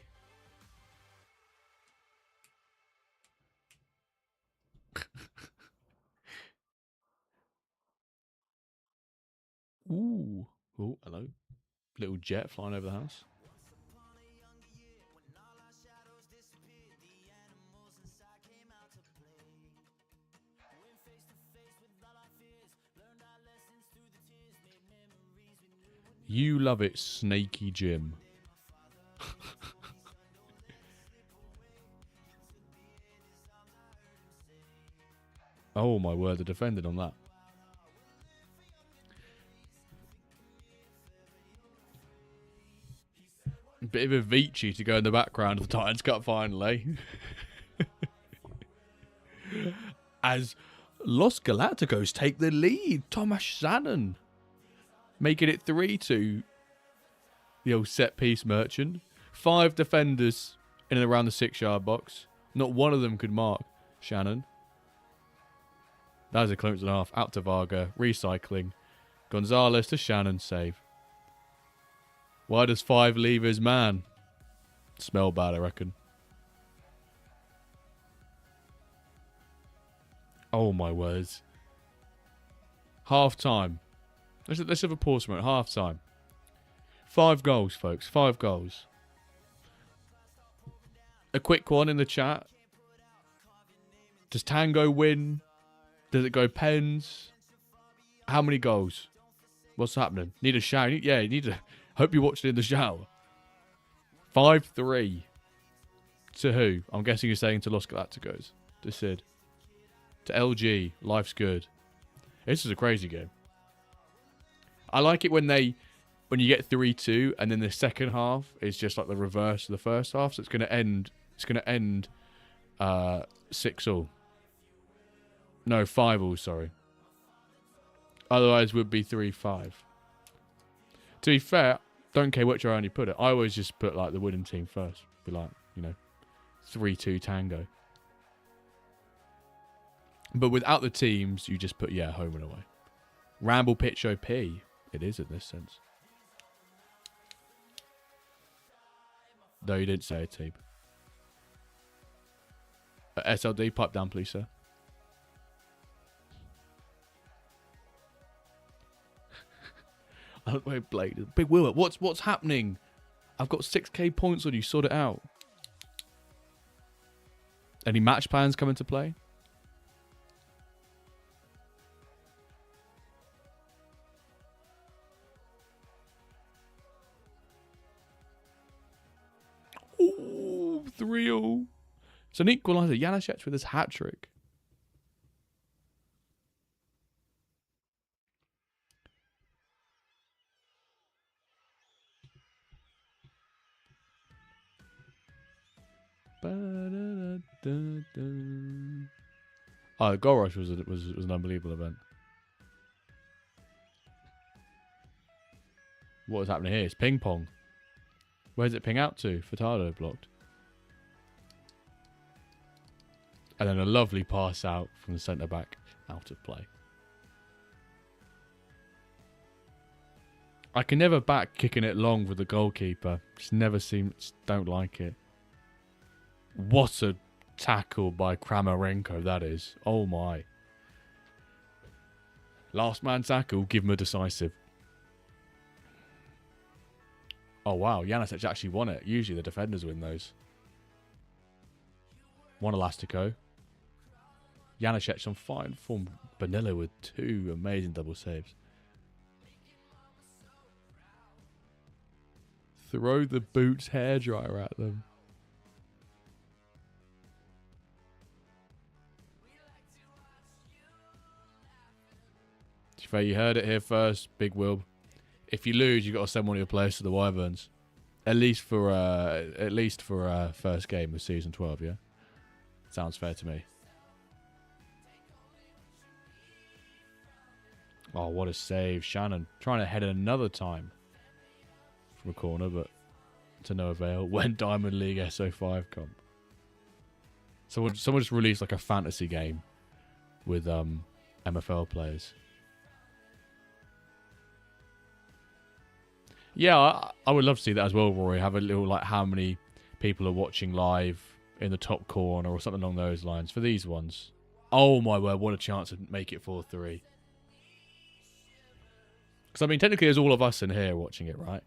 Ooh. Oh, hello. Little jet flying over the house. You love it, Snaky Jim. Oh my word, the defended on that. Bit of a Vici to go in the background of the Titans Cup finally. As Los Galacticos take the lead. Thomas Shannon making it 3-2. The old set piece merchant. 5 defenders in and around the 6-yard box. Not one of them could mark Shannon. That was a clearance and a half. Out to Varga. Recycling. Gonzalez to Shannon. Save. Why does 5 leave his man? Smell bad, I reckon. Oh my words. Half time. Let's have a pause for a moment. Half time. 5 goals, folks. 5 goals. A quick one in the chat. Does Tango win? Does it go pens? How many goals? What's happening? Need a shower? Yeah, you need to. Hope you watched it in the shower. 5-3. To who? I'm guessing you're saying to Los Galacticos. To Sid. To LG. Life's good. This is a crazy game. I like it when you get 3-2 and then the second half is just like the reverse of the first half. So it's going to end 6-all. No, 5-all, sorry. Otherwise would be 3-5. To be fair, don't care which round you put it. I always just put like the winning team first. Be like, 3-2 Tango. But without the teams, you just put, home and away. Ramble pitch OP. It is in this sense. No, you didn't say a team. SLD, pipe down, please, sir. I don't know, Blade. Big Wilbur, what's happening? I've got 6k points on you. Sort it out. Any match plans come into play? Ooh, 3-all. It's an equaliser. Janusek with his hat-trick. Oh, Goal Rush was an unbelievable event. What is happening here? It's ping pong. Where's it ping out to? Furtado blocked. And then a lovely pass out from the centre back, out of play. I can never back kicking it long with the goalkeeper. Just don't like it. What a tackle by Kramarenko that is. Oh my. Last man tackle, give him a decisive. Oh wow, Janusek actually won it. Usually the defenders win those. One Elastico. Janusek on fine form. Bonillo with 2 amazing double saves. Throw the Boots hairdryer at them. Fair, you heard it here first, Big Will. If you lose, you got to send one of your players to the Wyverns, at least for first game of season 12. Yeah, sounds fair to me. Oh, what a save, Shannon! Trying to head in another time from a corner, but to no avail. When Diamond League SO5 comp. Someone just released like a fantasy game with MFL players. Yeah, I would love to see that as well, Rory. Have a little like how many people are watching live in the top corner or something along those lines for these ones. Oh my word, what a chance to make it 4-3. Because I mean, technically, there's all of us in here watching it, right?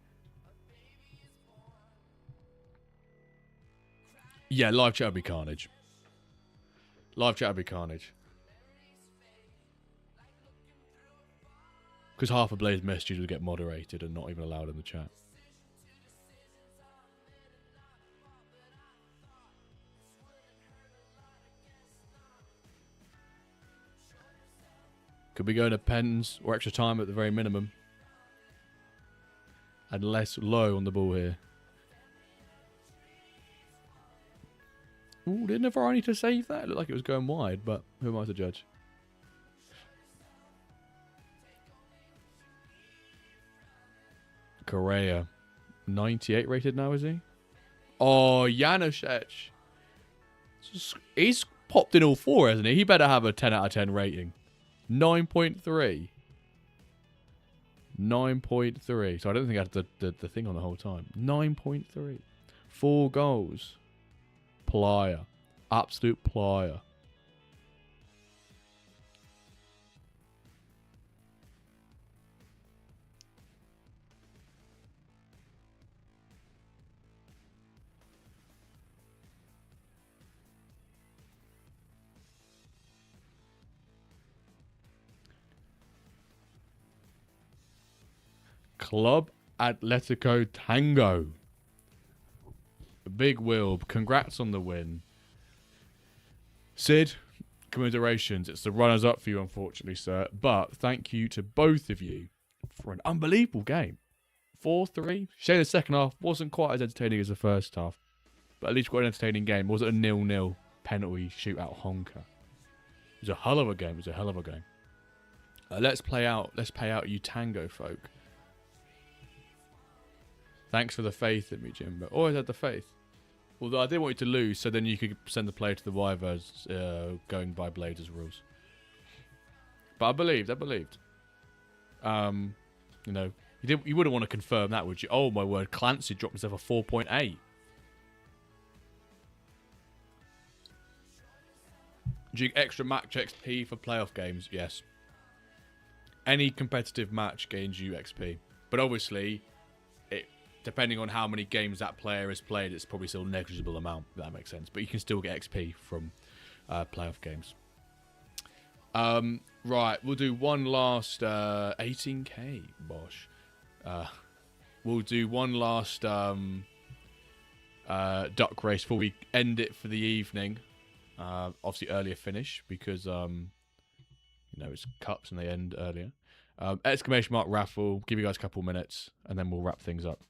Yeah, live chat would be carnage. Live chat would be carnage. Because half of Blade's messages would get moderated and not even allowed in the chat. Could be going to pens or extra time at the very minimum. And less low on the ball here. Ooh, didn't Navarro need to save that? It looked like it was going wide, but who am I to judge? Correa. 98 rated now, is he? Oh, Januszek. He's popped in all four, hasn't he? He better have a 10 out of 10 rating. 9.3. 9.3. So I don't think I had the thing on the whole time. 9.3. 4 goals. Plier. Absolute plier. Club Atletico Tango. Big Will, congrats on the win. Sid, commiserations. It's the runners-up for you, unfortunately, sir. But thank you to both of you for an unbelievable game. 4-3. Shane, the second half wasn't quite as entertaining as the first half. But at least quite an entertaining game. Was it a 0-0 penalty shootout honker? It was a hell of a game. It was a hell of a game. Let's pay out you Tango folk. Thanks for the faith in me, Jim. But always had the faith. Although I didn't want you to lose, so then you could send the player to the Wyverns going by Blades' rules. But I believed. You know, you wouldn't want to confirm that, would you? Oh my word, Clancy dropped himself a 4.8. Do you get extra match XP for playoff games? Yes. Any competitive match gains you XP. But obviously, depending on how many games that player has played, it's probably still a negligible amount, if that makes sense. But you can still get XP from playoff games. Right, we'll do one last 18k, Bosh. We'll do one last duck race before we end it for the evening. Obviously earlier finish because it's cups and they end earlier. Exclamation mark raffle. Give you guys a couple minutes and then we'll wrap things up.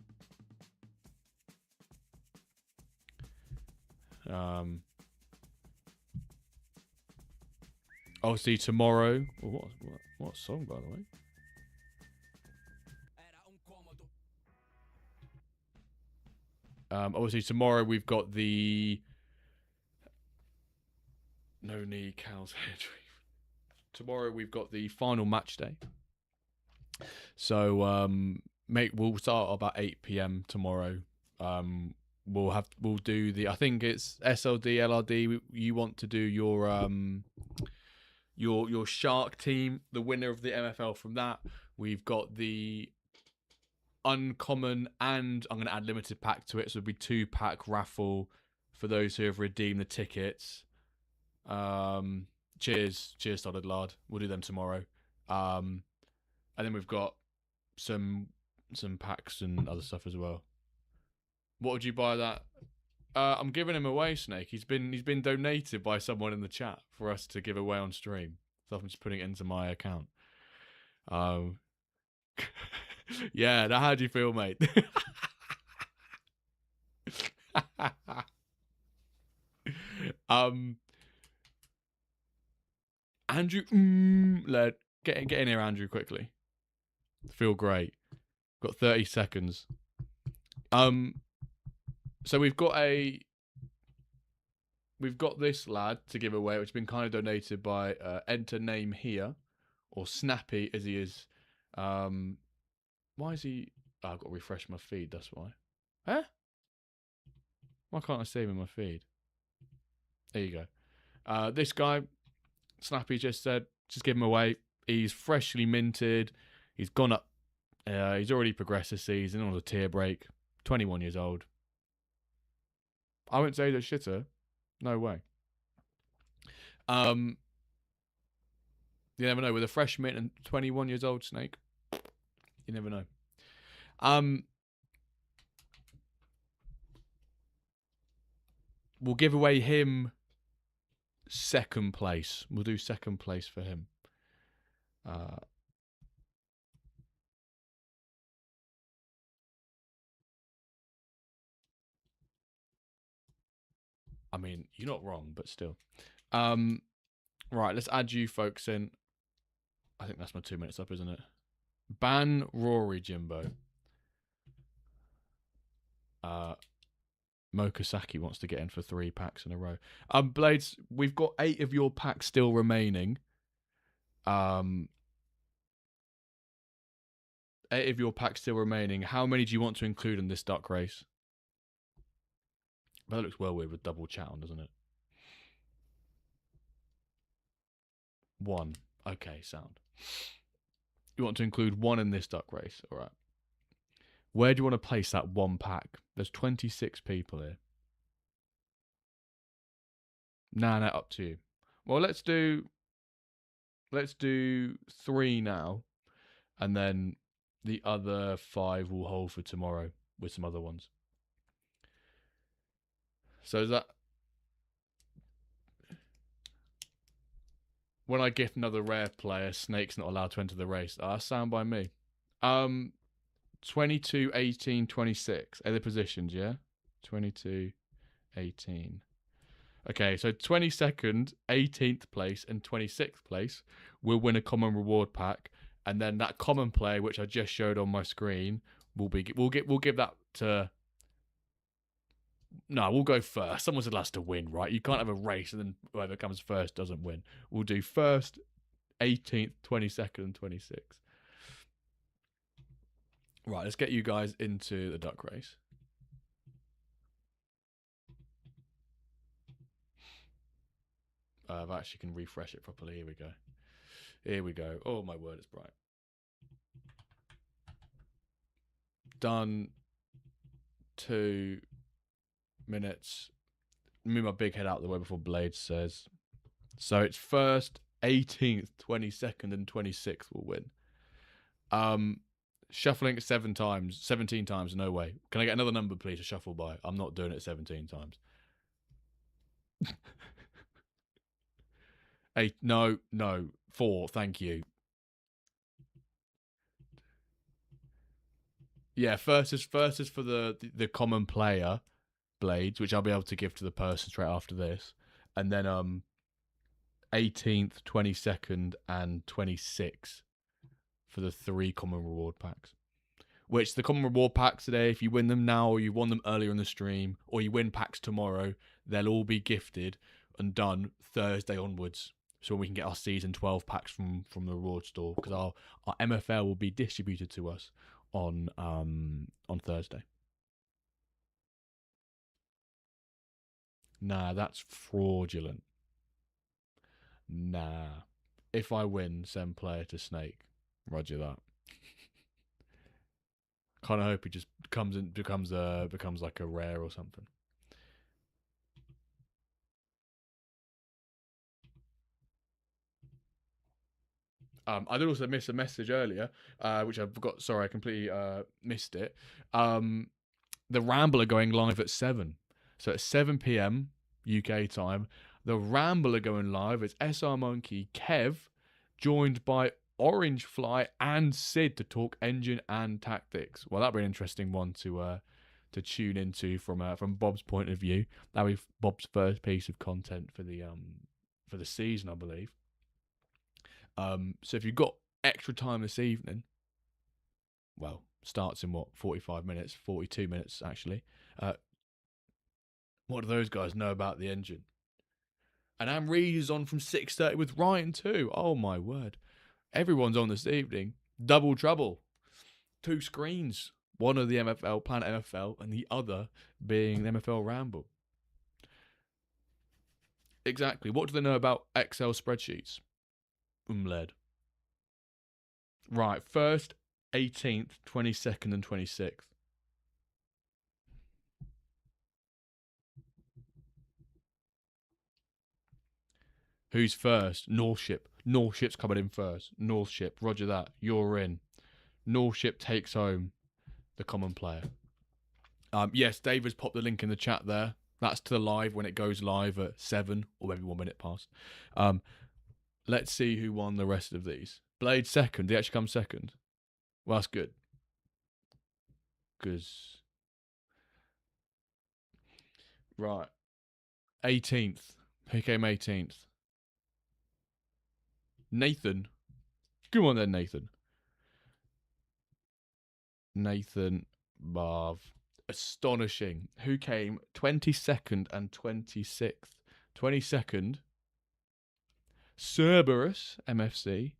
Obviously tomorrow. What song, by the way? Obviously tomorrow we've got the no knee cow's hair treatment. Tomorrow we've got the final match day. So we'll start about 8 p.m. tomorrow. We'll do the, I think it's SLD LRD. You want to do your shark team, the winner of the MFL from that. We've got the uncommon and I'm going to add limited pack to it, so it'll be 2-pack raffle for those who have redeemed the tickets. Cheers Solid Lard. We'll do them tomorrow. And then we've got some packs and other stuff as well. What would you buy that? I'm giving him away, Snake. He's been donated by someone in the chat for us to give away on stream. So I'm just putting it into my account. Um, yeah, now how do you feel, mate? um, Andrew, get in here, Andrew, quickly. Feel great. Got 30 seconds. So we've got this lad to give away, which has been kind of donated by enter name here, or Snappy as he is. Why is he? Oh, I've got to refresh my feed. That's why. Huh? Why can't I save in my feed? There you go. This guy, Snappy, just said, just give him away. He's freshly minted. He's gone up. He's already progressed this season on a tier break. 21 years old. I wouldn't say he's a shitter. No way. You never know. With a fresh mint and 21 years old Snake, you never know. We'll give away him second place. We'll do second place for him. I mean, you're not wrong, but still. Right, let's add you folks in. I think that's my 2 minutes up, isn't it? Ban Rory, Jimbo. Mokasaki wants to get in for 3 packs in a row. Blades, we've got 8 of your packs still remaining. 8 of your packs still remaining. How many do you want to include in this duck race? That looks well weird with double chat on, doesn't it? 1. Okay, sound. You want to include 1 in this duck race. All right. Where do you want to place that 1 pack? There's 26 people here. Nah, up to you. Well, let's do 3 now, and then the other 5 will hold for tomorrow with some other ones. So is that when I gift another rare player, Snake's not allowed to enter the race? Sound by me. 22, 18, 26. Are the positions, yeah? 22, 18. Okay, so 22nd, 18th place, and 26th place will win a common reward pack, and then that common player, which I just showed on my screen, we'll give that to. No, we'll go first. Someone's the last to win, right? You can't have a race and then whoever comes first doesn't win. We'll do first, 18th, 22nd, and 26th. Right, let's get you guys into the duck race. I've actually can refresh it properly. Here we go. Here we go. Oh, my word, it's bright. Done. 2 minutes. Move my big head out the way before Blade says. So it's first, 18th, 22nd, and 26th will win. Shuffling it 17 times, no way. Can I get another number, please, to shuffle by? I'm not doing it 17 times. 8, no, 4, thank you. Yeah, first is for the common player blades, which I'll be able to give to the person straight after this, and then 18th, 22nd, and 26th for the 3 common reward packs. Which the common reward packs today, if you win them now or you won them earlier in the stream, or you win packs tomorrow, they'll all be gifted and done Thursday onwards. So we can get our season 12 packs from the reward store, because our MFL will be distributed to us on Thursday. Nah, that's fraudulent. Nah. If I win, send player to Snake. Roger that. Kind of hope he just becomes like a rare or something. I did also miss a message earlier, which I forgot. Sorry, I completely missed it. The Ramble are going live at 7. So at 7 p.m. UK time, the Ramble are going live. It's SR Monkey, Kev, joined by Orange Fly and Sid to talk engine and tactics. Well, that'd be an interesting one to tune into from Bob's point of view. That'll be Bob's first piece of content for the season, I believe. So if you've got extra time this evening, well, starts in 45 minutes, 42 minutes actually. What do those guys know about the engine? And Anne Reid is on from 6:30 with Ryan too. Oh my word. Everyone's on this evening. Double trouble. 2 screens. One of the MFL, Planet MFL, and the other being the MFL Ramble. Exactly. What do they know about Excel spreadsheets? Led. Right. 1st, 18th, 22nd, and 26th. Who's first? Northship. Northship's coming in first. Northship. Roger that. You're in. Northship takes home the common player. Yes, Dave has popped the link in the chat there. That's to the live when it goes live at 7 or maybe 1 minute past. Let's see who won the rest of these. Blade second. Did he actually come second? Well, that's good. Because... Right. 18th. Who came 18th? Nathan. Come on then, Nathan. Nathan Marv. Astonishing. Who came 22nd and 26th? 22nd, Cerberus MFC.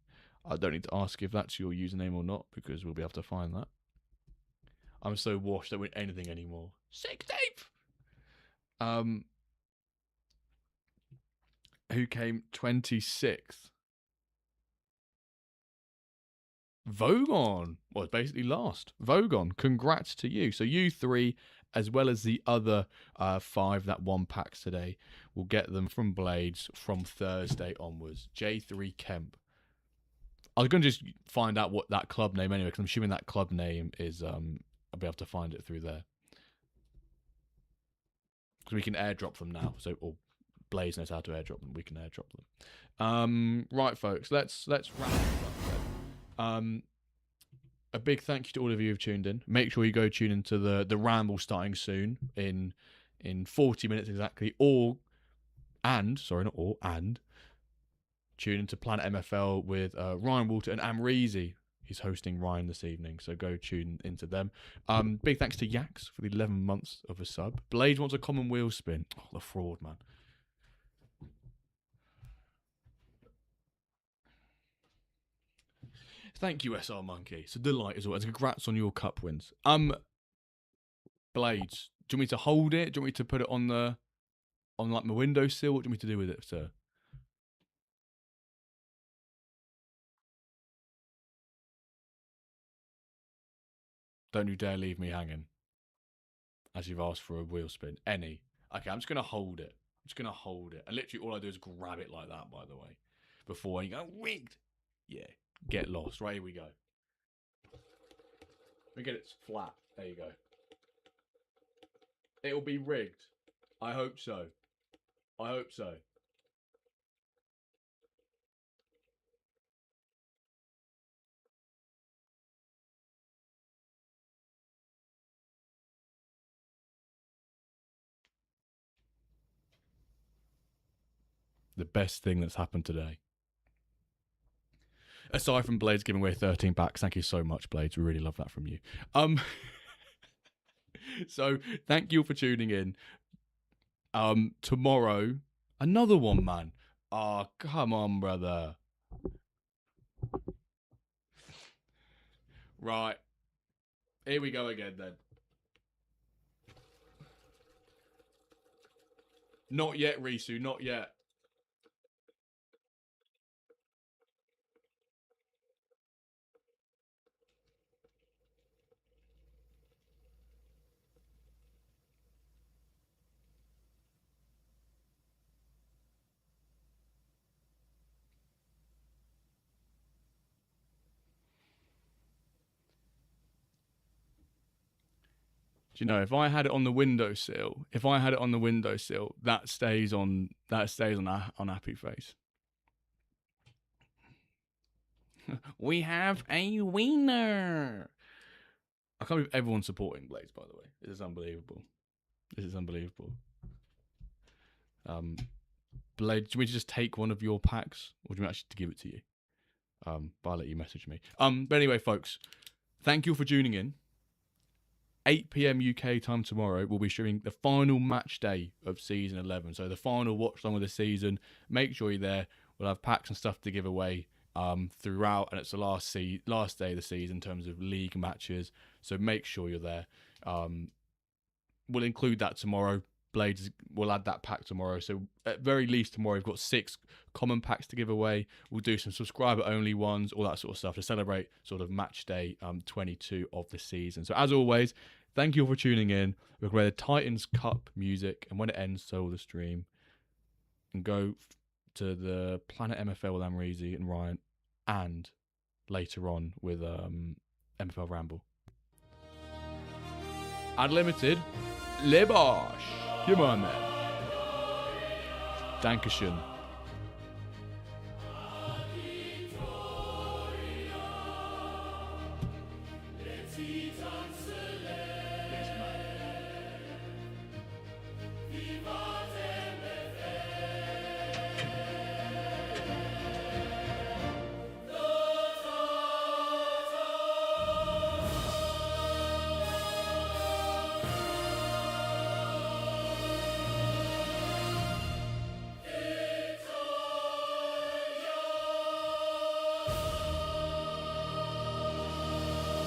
I don't need to ask if that's your username or not because we'll be able to find that. I'm so washed I don't win anything anymore. 16th. Who came 26th? Vogon was basically last. Vogon, congrats to you. So you 3, as well as the other 5 that won packs today, will get them from Blades from Thursday onwards. J3 Kemp. I was going to just find out what that club name anyway, because I'm assuming that club name is, I'll be able to find it through there. Because we can airdrop them now. So, or Blaze knows how to airdrop them. We can airdrop them. Right, folks, let's wrap this up then. A big thank you to all of you who've tuned in. Make sure you go tune into the Ramble starting soon in 40 minutes exactly. And tune into Planet MFL with Ryan Walter and Amreezy. He's hosting Ryan this evening, so go tune into them. Big thanks to Yax for the 11 months of a sub. Blade wants a common wheel spin. Oh, the fraud, man. Thank you, SR Monkey. It's a delight as well. Congrats on your cup wins. Blades, do you want me to hold it? Do you want me to put it on like my windowsill? What do you want me to do with it, sir? Don't you dare leave me hanging. As you've asked for a wheel spin. Any. Okay, I'm just going to hold it. And literally all I do is grab it like that, by the way. Before you go, wigged. Yeah, get lost. Right, here we go. Let me get it flat. There you go. It'll be rigged. I hope so. The best thing that's happened today. Aside from Blades giving away 13 packs, thank you so much, Blades. We really love that from you. So thank you for tuning in. Tomorrow, another one, man. Oh, come on, brother. Right. Here we go again, then. Not yet, Risu, not yet. Do you know, if I had it on the windowsill, that stays on happy face. We have a winner. I can't believe everyone's supporting Blades, by the way. This is unbelievable. This is unbelievable. Blade, do you want me to just take one of your packs? Or do you want actually to give it to you? But I'll let you message me. But anyway, folks, thank you for tuning in. 8 p.m. UK time tomorrow, we'll be streaming the final match day of Season 11. So the final watch along of the season. Make sure you're there. We'll have packs and stuff to give away throughout. And it's the last day of the season in terms of league matches. So make sure you're there. We'll include that tomorrow. Blades, we'll add that pack tomorrow. So at very least tomorrow, we've got 6 common packs to give away. We'll do some subscriber-only ones, all that sort of stuff to celebrate sort of match day 22 of the season. So as always, thank you all for tuning in. We'll play the Titans Cup music, and when it ends, so will the stream. And go to the Planet MFL with Amrezy and Ryan, and later on with MFL Ramble. Unlimited, Libosh. Come on, man. Dankeschön.